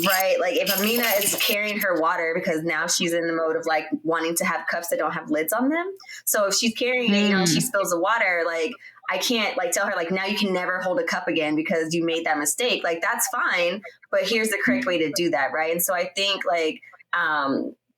right? Like if Amina is carrying her water because now she's in the mode of like wanting to have cups that don't have lids on them. So if she's carrying it, she spills the water, like I can't like tell her like, now you can never hold a cup again because you made that mistake. Like that's fine, but here's the correct way to do that, right? And so I think like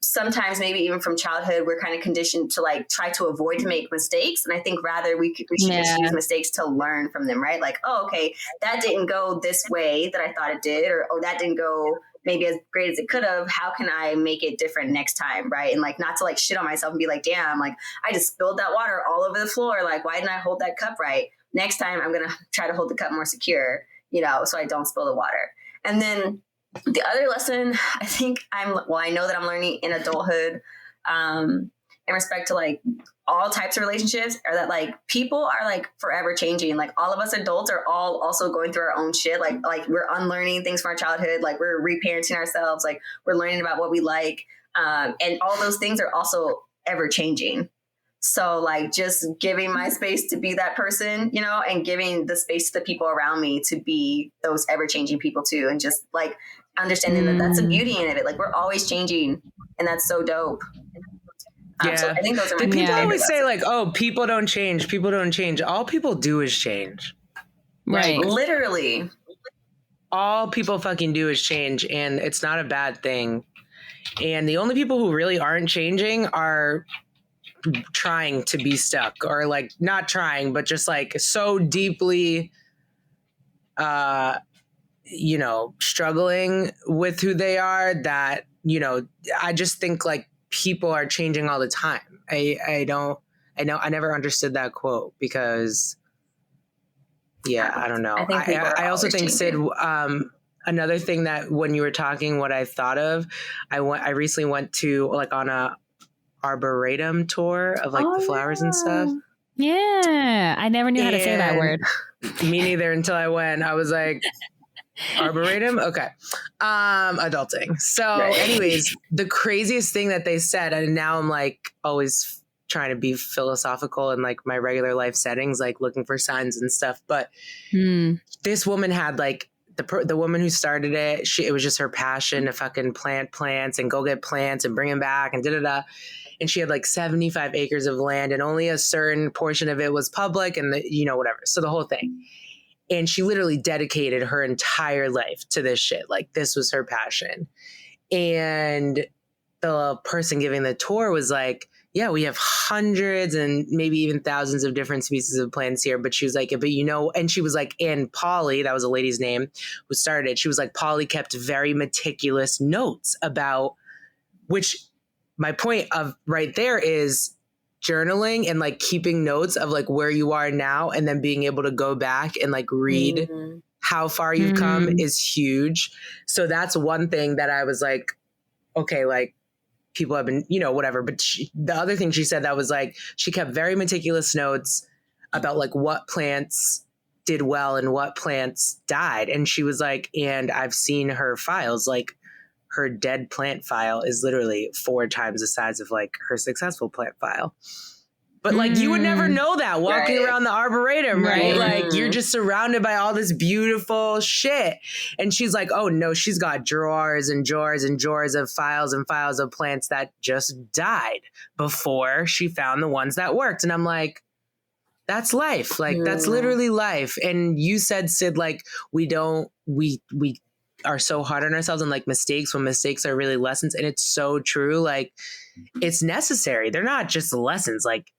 sometimes maybe even from childhood, we're kind of conditioned to like try to avoid to make mistakes. And I think rather we should just use mistakes to learn from them, right? Like, oh, okay, that didn't go this way that I thought it did, or oh, that didn't go maybe as great as it could have. How can I make it different next time, right? And like not to like shit on myself and be like, damn, like I just spilled that water all over the floor. Like, why didn't I hold that cup right? Next time I'm going to try to hold the cup more secure, so I don't spill the water. And then the other lesson I think I know that I'm learning in adulthood, in respect to like all types of relationships, are that like people are like forever changing. Like all of us adults are all also going through our own shit. Like we're unlearning things from our childhood. Like we're reparenting ourselves. Like we're learning about what we like. And all those things are also ever changing. So like just giving my space to be that person, you know, and giving the space to the people around me to be those ever changing people too. And just like understanding that that's a beauty in it. Like we're always changing, and that's so dope. So I think those are my people always say like, oh, people don't change. People don't change. All people do is change. Right. Like, literally. All people fucking do is change, and it's not a bad thing. And the only people who really aren't changing are trying to be stuck, or like not trying, but just like so deeply, you know, struggling with who they are that, you know, I just think like people are changing all the time. I never understood that quote because, yeah, I don't know. I also think changing. Sid, another thing that when you were talking, what I thought of, I recently went to like on a arboretum tour of like the flowers and stuff. Yeah. I never knew how to say that word. Me neither until I went. I was like, arboretum? Okay. Adulting. So anyways, the craziest thing that they said, and now I'm like always trying to be philosophical in like my regular life settings, like looking for signs and stuff. But this woman had like, the woman who started it, it was just her passion to fucking plant plants and go get plants and bring them back and da-da-da. And she had like 75 acres of land and only a certain portion of it was public and you know, whatever. So the whole thing. And she literally dedicated her entire life to this shit. Like this was her passion. And the person giving the tour was like, yeah, we have hundreds and maybe even thousands of different species of plants here. But she was like, but you know, and she was like, and Polly, that was a lady's name who started it. She was like, Polly kept very meticulous notes about, which my point of right there is journaling and like keeping notes of like where you are now and then being able to go back and like read how far you've come is huge. So that's one thing that I was like, okay, like people have been, you know, whatever. But the other thing she said that was like, she kept very meticulous notes about like what plants did well and what plants died. And she was like, and I've seen her files, like her dead plant file is literally 4 times the size of like her successful plant file. But like you would never know that walking around the arboretum, right? Like you're just surrounded by all this beautiful shit. And she's like, oh no, she's got drawers and drawers and drawers of files and files of plants that just died before she found the ones that worked. And I'm like, that's life. Like that's literally life. And you said, Sid, like we are so hard on ourselves and like mistakes when mistakes are really lessons. And it's so true. Like it's necessary. They're not just lessons. Like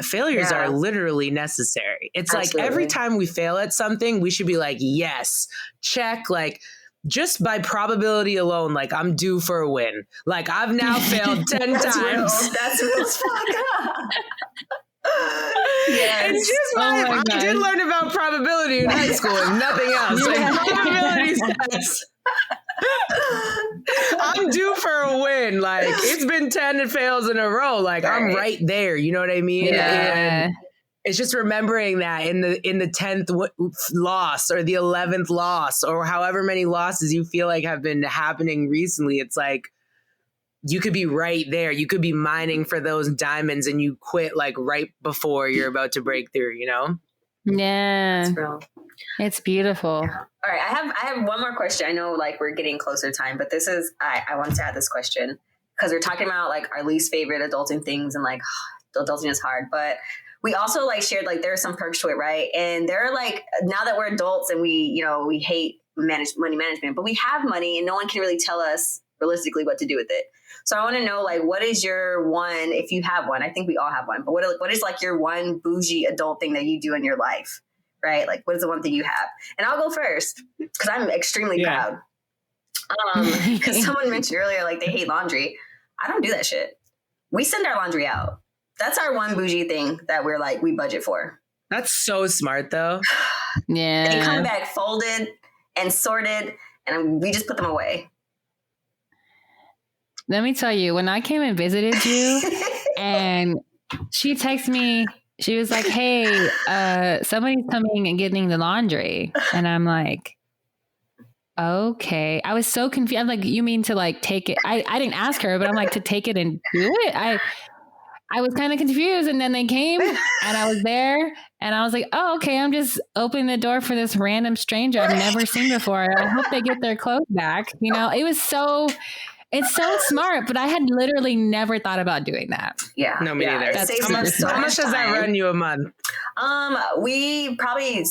failures are literally necessary. It's like every time we fail at something, we should be like, yes, check. Like just by probability alone, like I'm due for a win. Like I've now failed 10 times. That's real as fuck. Yes. And just I did learn about probability in high school and nothing else. Like probability says I'm due for a win. Like it's been 10 fails in a row. Like I'm right there. You know what I mean? Yeah. And it's just remembering that in the 10th loss or the 11th loss or however many losses you feel like have been happening recently. It's like you could be right there. You could be mining for those diamonds and you quit like right before you're about to break through, you know? Yeah. It's beautiful. All right. I have one more question. I know like we're getting closer to time, but this is, I wanted to add this question because we're talking about like our least favorite adulting things and like adulting is hard, but we also like shared, like there are some perks to it. Right. And they're like, now that we're adults and we, you know, we hate money management, but we have money and no one can really tell us realistically what to do with it. So I want to know, like, what is your one, if you have one, I think we all have one, but what is like your one bougie adult thing that you do in your life, right? Like, what is the one thing you have? And I'll go first because I'm extremely proud. Because someone mentioned earlier, like they hate laundry. I don't do that shit. We send our laundry out. That's our one bougie thing that we're like, we budget for. That's so smart though. Yeah. They come back folded and sorted and we just put them away. Let me tell you, when I came and visited you and she texted me, she was like, hey, somebody's coming and getting the laundry. And I'm like, okay. I was so confused. I'm like, you mean to like take it? I didn't ask her, but I'm like, to take it and do it? I was kind of confused, and then they came and I was there and I was like, oh, okay, I'm just opening the door for this random stranger I've never seen before. I hope they get their clothes back. It's so smart, but I had literally never thought about doing that. Yeah. No, me neither. How much does that run you a month? We probably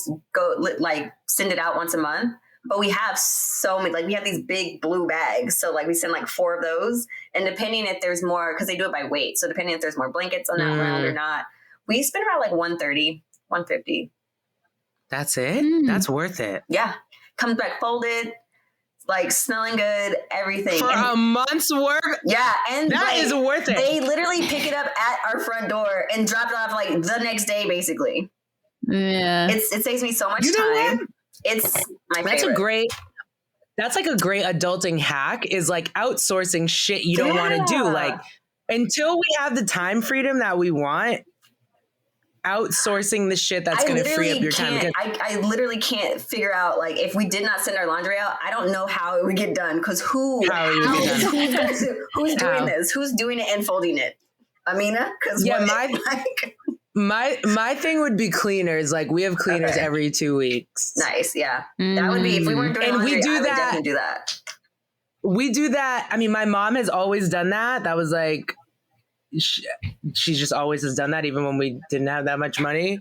send it out once a month. But we have so many, like we have these big blue bags. So like we send like 4 of those. And depending if there's more, because they do it by weight. So depending if there's more blankets on that round or not, we spend around like $130, $150. That's it? That's worth it. Yeah. Comes back folded, like smelling good, everything. For a month's work? Yeah. And that is worth it. They literally pick it up at our front door and drop it off like the next day, basically. Yeah. It saves me so much time. It's my favorite. That's like a great adulting hack is like outsourcing shit you don't want to do. Like until we have the time freedom that we want, outsourcing the shit that's going to free up your time. I literally can't figure out, like, if we did not send our laundry out, I don't know how it would get done. Because who's doing this? Who's doing it and folding it? Amina? Because my thing would be cleaners. Like we have cleaners every 2 weeks. Nice, yeah. That would be if we weren't doing laundry. I would definitely do that. We do that. I mean, my mom has always done that. That was like she just always has done that, even when we didn't have that much money.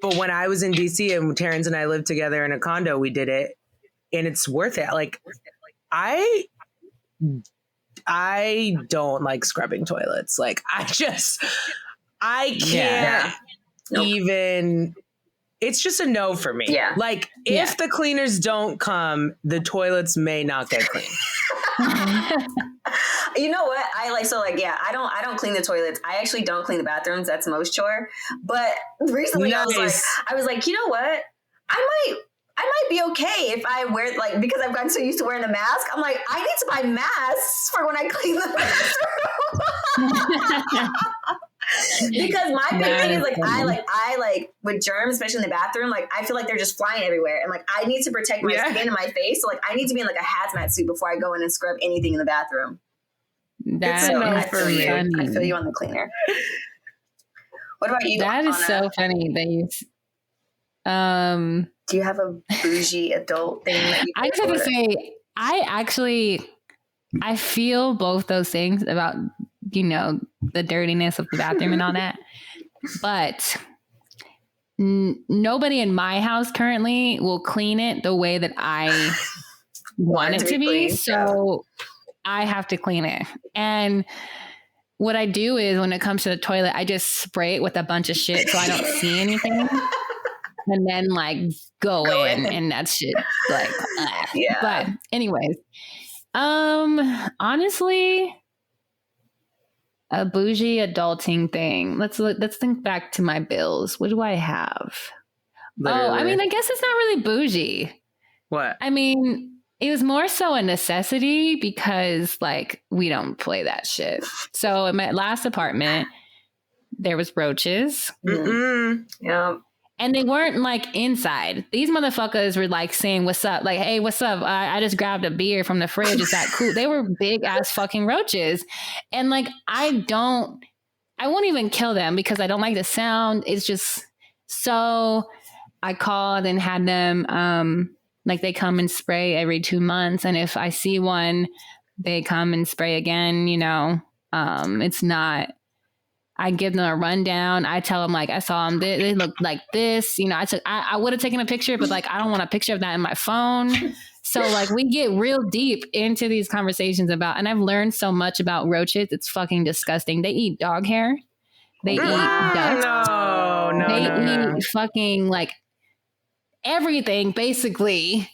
But when I was in DC and Terrence and I lived together in a condo, we did it, and it's worth it. Like I don't like scrubbing toilets. Like I can't even. It's just a no for me. Yeah. Like if the cleaners don't come, the toilets may not get clean. You know what? I don't clean the toilets. I actually don't clean the bathrooms. That's most chore. But recently I was like, you know what? I might be okay if I wear, like, because I've gotten so used to wearing the mask. I'm like, I need to buy masks for when I clean the bathroom. Because my big thing is I with germs, especially in the bathroom, like I feel like they're just flying everywhere, and like I need to protect my skin and my face, so like I need to be in like a hazmat suit before I go in and scrub anything in the bathroom. That's I feel you on the cleaner. What about you? That is so funny that you. Do you have a bougie adult thing that you? I just have to say, I feel both those things about, you know, the dirtiness of the bathroom and all that. But nobody in my house currently will clean it the way that I want it to be. So I have to clean it. And what I do is when it comes to the toilet, I just spray it with a bunch of shit so I don't see anything. And then like go in and that shit like, yeah. But anyways, honestly, a bougie adulting thing. Let's think back to my bills. What do I have? Literally. Oh, I mean, I guess it's not really bougie. What? I mean, it was more so a necessity because like we don't play that shit. So in my last apartment, there was roaches. Yeah. And they weren't like inside. These motherfuckers were like saying, what's up? Like, hey, what's up? I just grabbed a beer from the fridge. Is that cool? They were big ass fucking roaches. And like, I won't even kill them because I don't like the sound. It's just, so I called and had them, like they come and spray every 2 months. And if I see one, they come and spray again, you know. It's not, I give them a rundown. I tell them like I saw them. They look like this. You know, I would have taken a picture, but like I don't want a picture of that in my phone. So like we get real deep into these conversations about, and I've learned so much about roaches. It's fucking disgusting. They eat dog hair. They eat dust. They eat fucking like everything basically.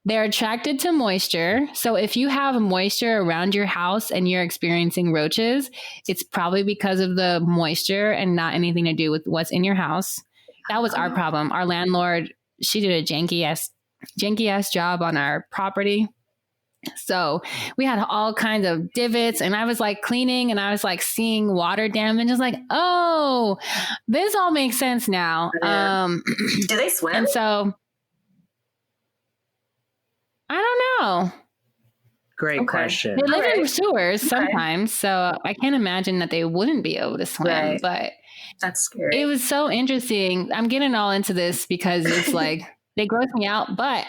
They're attracted to moisture. So if you have moisture around your house and you're experiencing roaches, it's probably because of the moisture and not anything to do with what's in your house. That was our problem. Our landlord, she did a janky ass job on our property. So we had all kinds of divots, and I was like cleaning and I was like seeing water damage. I was like, oh, this all makes sense now. Do they swim? And so I don't know. Great question. They live in Right. sewers sometimes, so I can't imagine that they wouldn't be able to swim. Right. But That's scary. it was so interesting. I'm getting all into this because it's like they gross me out. But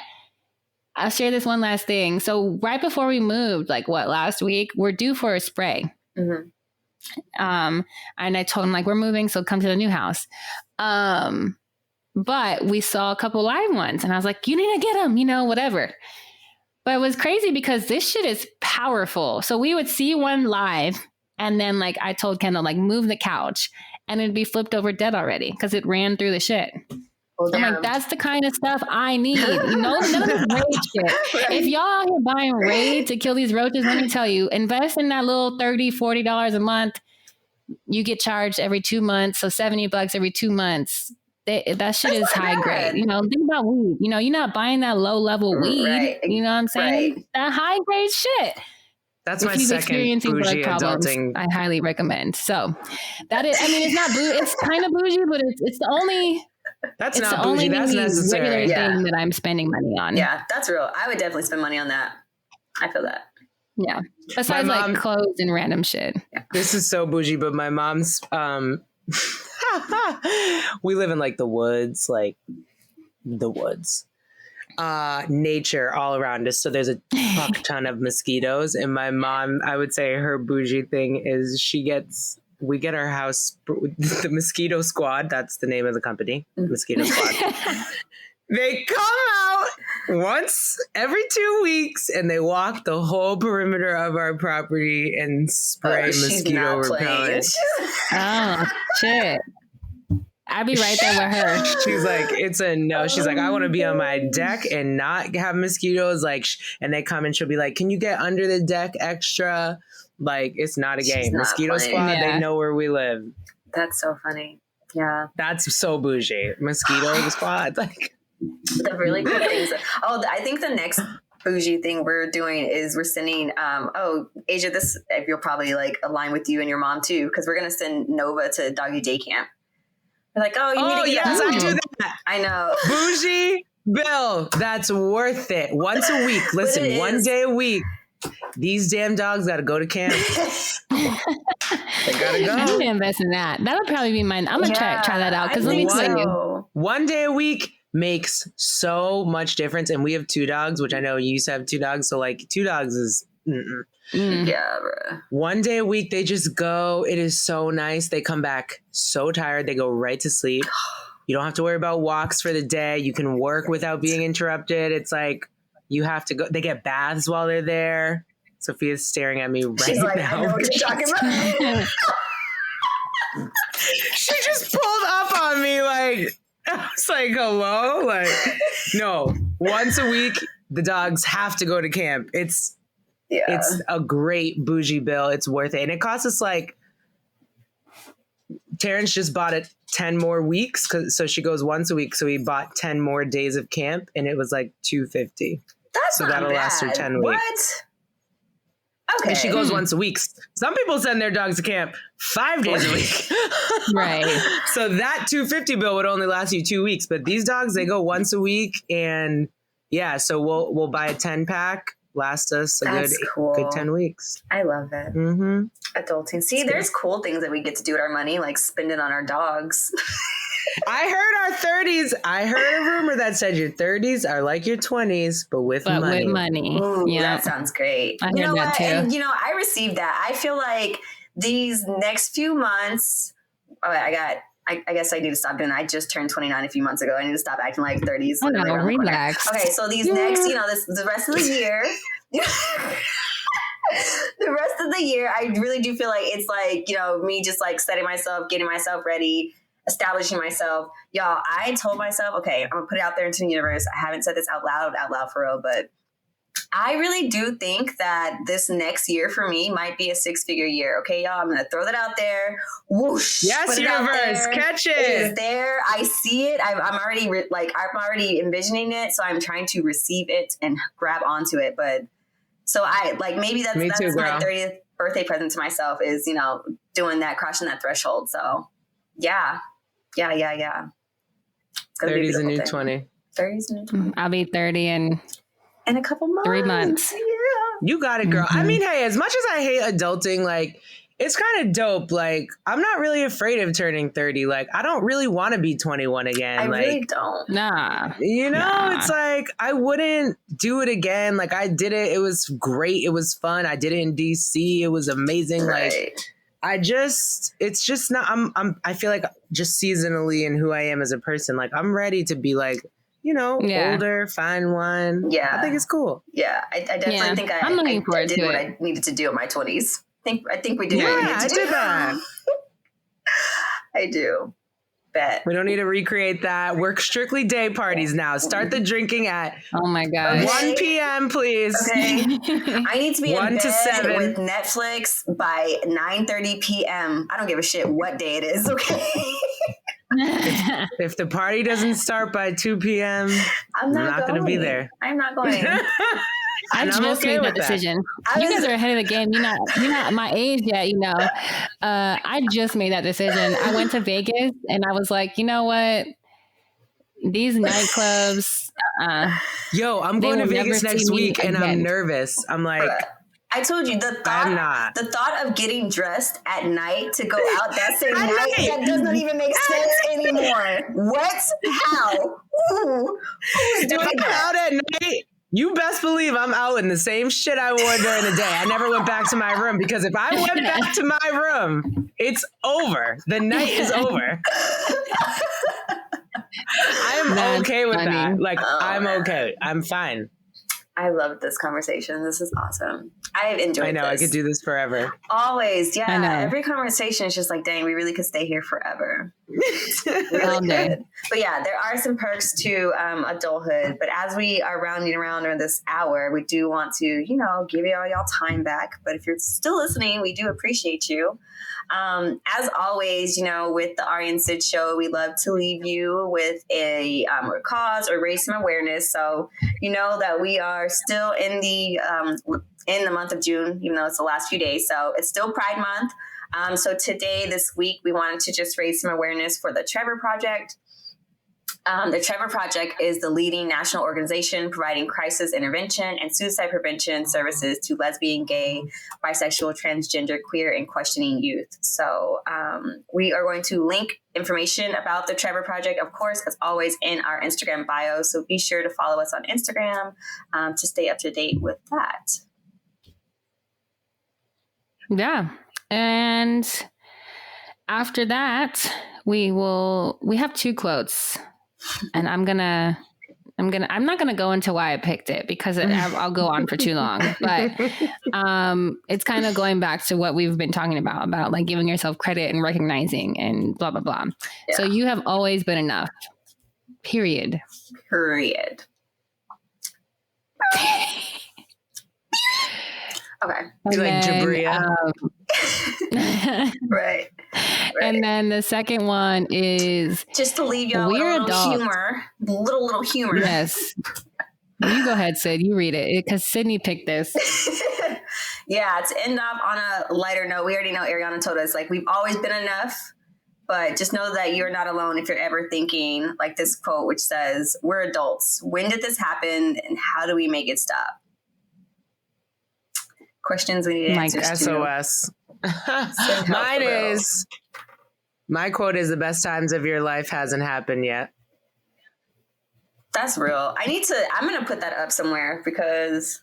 I'll share this one last thing. So right before we moved, like last week, we're due for a spray. Mhm. And I told him like we're moving, so come to the new house. But we saw a couple live ones, and I was like, you need to get them, whatever. But it was crazy because this shit is powerful. So we would see one live, and then like I told Kendall, like move the couch, and it'd be flipped over dead already because it ran through the shit. Well, I'm like, that's the kind of stuff I need. None of this raid shit. If y'all out here buying raid to kill these roaches, let me tell you, invest in that little $30, $40 a month. You get charged every 2 months, so $70 every 2 months. That shit is high grade. Think about weed. You're not buying that low level weed. Right. You know what I'm saying? Right. That high grade shit. That's if my he's second experiencing bougie drug problems, adulting. I highly recommend. So that is, it's not bougie. It's kind of bougie, but it's the only. That's it's not the bougie. only That's necessary. regular thing that I'm spending money on. Yeah, that's real. I would definitely spend money on that. I feel that. Yeah. Besides like clothes and random shit. This is so bougie, but my mom's we live in like the woods, nature all around us. So there's a fuck ton of mosquitoes. And my mom, I would say her bougie thing is we get our house, the Mosquito Squad. That's the name of the company, Mosquito Squad. They come out once every 2 weeks and they walk the whole perimeter of our property and spray mosquito repellent. Oh, shit. I'd be right there with her. She's like, it's a no. She's like, I want to be on my deck and not have mosquitoes. Like, and they come and she'll be like, can you get under the deck extra? Like, it's not a game. Mosquito Squad, they know where we live. That's so funny. Yeah. That's so bougie. Mosquito Squad. Like, the really cool things. I think the next bougie thing we're doing is we're sending, Asia, this, you'll probably like align with you and your mom too, because we're going to send Nova to doggy day camp. We're like, you need to get I do that. I know. Bougie Bill, that's worth it. Once a week. Listen, 1 day a week. These damn dogs got to go to camp. They gotta go. I need to invest in that. That would probably be mine. I'm gonna try that out because let me tell you, 1 day a week makes so much difference. And we have 2 dogs, which I know you used to have 2 dogs. So like 2 dogs is. Yeah, bro. 1 day a week, they just go. It is so nice. They come back so tired. They go right to sleep. You don't have to worry about walks for the day. You can work without being interrupted. It's like you have to go. They get baths while they're there. Sophia's staring at me right She's like, now. I know what you're talking about. She just pulled up on me like, I was like, hello? Like, no. Once a week, the dogs have to go to camp. It's a great bougie bill. It's worth it. And it costs us like, Terrence just bought it 10 more weeks. So she goes once a week. So we bought 10 more days of camp and it was like $250. So that'll last her 10 weeks. What? Okay. And she goes once a week. Some people send their dogs to camp 5 days a week. Right. So that $250 bill would only last you 2 weeks. But these dogs, they go once a week. And yeah, so we'll buy a 10-pack. Last us a good 10 weeks. I love it. Mm-hmm. Adulting. See, there's cool things that we get to do with our money, like spend it on our dogs. I heard our 30s. I heard a rumor that said your 30s are like your 20s, but with money. With money. Ooh, yeah. That sounds great. I heard that too. And, I received that. I feel like these next few months, I guess I need to stop doing that. I just turned 29 a few months ago. I need to stop acting like 30s. Oh, no, relax. Okay, so these next, the rest of the year, the rest of the year, I really do feel like it's like, me just like setting myself, getting myself ready, establishing myself. Y'all, I told myself, okay, I'm gonna put it out there into the universe. I haven't said this out loud for real, but I really do think that this next year for me might be a 6-figure year. Okay, y'all, I'm going to throw that out there. Whoosh. Yes, universe, catch it. It is there. I see it. I'm already envisioning it. So I'm trying to receive it and grab onto it. But so maybe that's my 30th birthday present to myself is, doing that, crossing that threshold. So yeah. 30's a new 20. 30's a new 20. I'll be 30 in a couple months. 3 months. Yeah. You got it, girl. I mean, hey, as much as I hate adulting, like, it's kind of dope. Like, I'm not really afraid of turning 30. Like, I don't really want to be 21 again. I like, really don't. Nah. You know, Nah. It's like, I wouldn't do it again. Like, I did it. It was great. It was fun. I did it in DC. It was amazing. Right. Like, it's just not, I feel like just seasonally and who I am as a person, like, I'm ready to be like, you know, older, find one. Yeah. I think it's cool. Yeah. I definitely think I'm looking forward did to what it. I needed to do in my 20s. I think we did what we Yeah, needed to I do. did that. I do. Bet. We don't need to recreate that. We're strictly day parties now. Start the drinking at Oh my God. 1 p.m., please. Okay. I need to be in 1 bed to 7 with Netflix by 9:30 p.m. I don't give a shit what day it is, okay? If the party doesn't start by 2 p.m., I'm not going to be there. I'm not going. I And I'm just okay made with that that. decision. You guys are ahead of the game. You're not my age yet, you know. I just made that decision. I went to Vegas and I was like, you know what? These nightclubs. Yo, I'm They going to will Vegas never next see me week and I'm again. nervous. I'm like, I told you the I'm not. thought of getting dressed at night to go out that same At night, night. that does not even make sense anymore. What? How? Who's If doing I'm that? out at night, you best believe I'm out in the same shit I wore during the day. I never went back to my room because if I went back to my room, it's over. The night is over. I'm That's okay with funny. that. Like, I'm okay. I'm fine. I love this conversation. This is awesome. I've enjoyed I know. this. I could do this forever. Always. Yeah. I know. Every conversation is just like, dang, we really could stay here forever. All day. Good. But yeah, there are some perks to adulthood. But as we are rounding around in this hour, we do want to, you know, give you all y'all time back. But if you're still listening, we do appreciate you. As always, you know, with the Ari and Sid show, we love to leave you with a cause or raise some awareness. So you know that we are still in the month of June, even though it's the last few days. So it's still Pride Month. So today, this week, we wanted to just raise some awareness for the Trevor Project. The Trevor Project is the leading national organization providing crisis intervention and suicide prevention services to lesbian, gay, bisexual, transgender, queer, and questioning youth. So we are going to link information about the Trevor Project, of course, as always, in our Instagram bio. So be sure to follow us on Instagram to stay up to date with that. Yeah. And after that, we have 2 quotes. And I'm not gonna go into why I picked it because I'll go on for too long. But it's kind of going back to what we've been talking about like giving yourself credit and recognizing and blah blah blah. Yeah. So you have always been enough. Period. Okay. Like Jabria. Right. And then the second one is just to leave y'all with a little humor, little humor. Yes. You go ahead, Sid. You read it because Sydney picked this. Yeah, to end off on a lighter note, we already know Ariana told us, like, we've always been enough, but just know that you're not alone if you're ever thinking like this quote, which says, we're adults. When did this happen and how do we make it stop? Questions we need answers to. SOS. My quote is, the best times of your life hasn't happened yet. That's real. I'm going to put that up somewhere because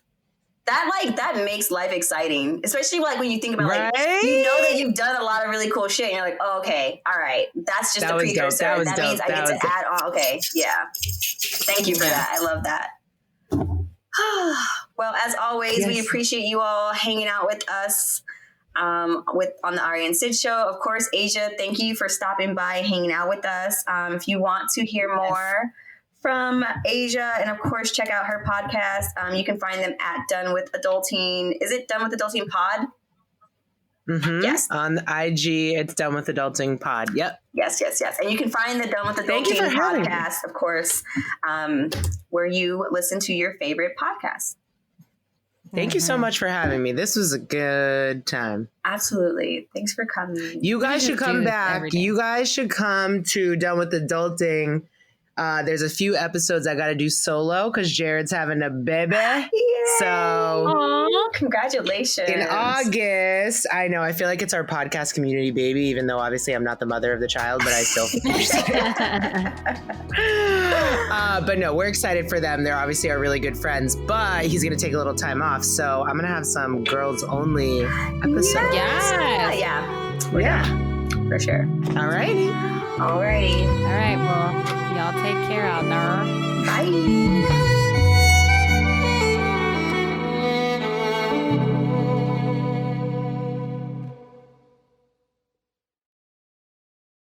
that makes life exciting, especially like when you think about like, you know that you've done a lot of really cool shit and you're like, oh, okay, all right. That's just a precursor. That means I get to add on. Okay. Yeah. Thank you for that. I love that. Well, as always, we appreciate you all hanging out with us on the Ari and Sid show. Of course, Asia, thank you for stopping by, hanging out with us. If you want to hear more from Asia, and of course, check out her podcast. You can find them at Done With Adulting. Is it Done With Adulting Pod? Mm-hmm. Yes. On IG, it's Done With Adulting Pod. Yep. Yes. And you can find the Done With Adulting podcast, of course, where you listen to your favorite podcasts. Thank you so much for having me. This was a good time. Absolutely. Thanks for coming. You guys should come back. You guys should come to Done With Adulting There's a few episodes I got to do solo because Jared's having a baby. Yay. So Aww. Congratulations. In August, I know, I feel like it's our podcast community baby, even though obviously I'm not the mother of the child, but I still but no, we're excited for them. They're obviously our really good friends, but he's going to take a little time off. So I'm going to have some girls only episodes. Yes. Yeah. For sure. Alrighty. Alrighty. All right. Well, y'all take care out there. Bye.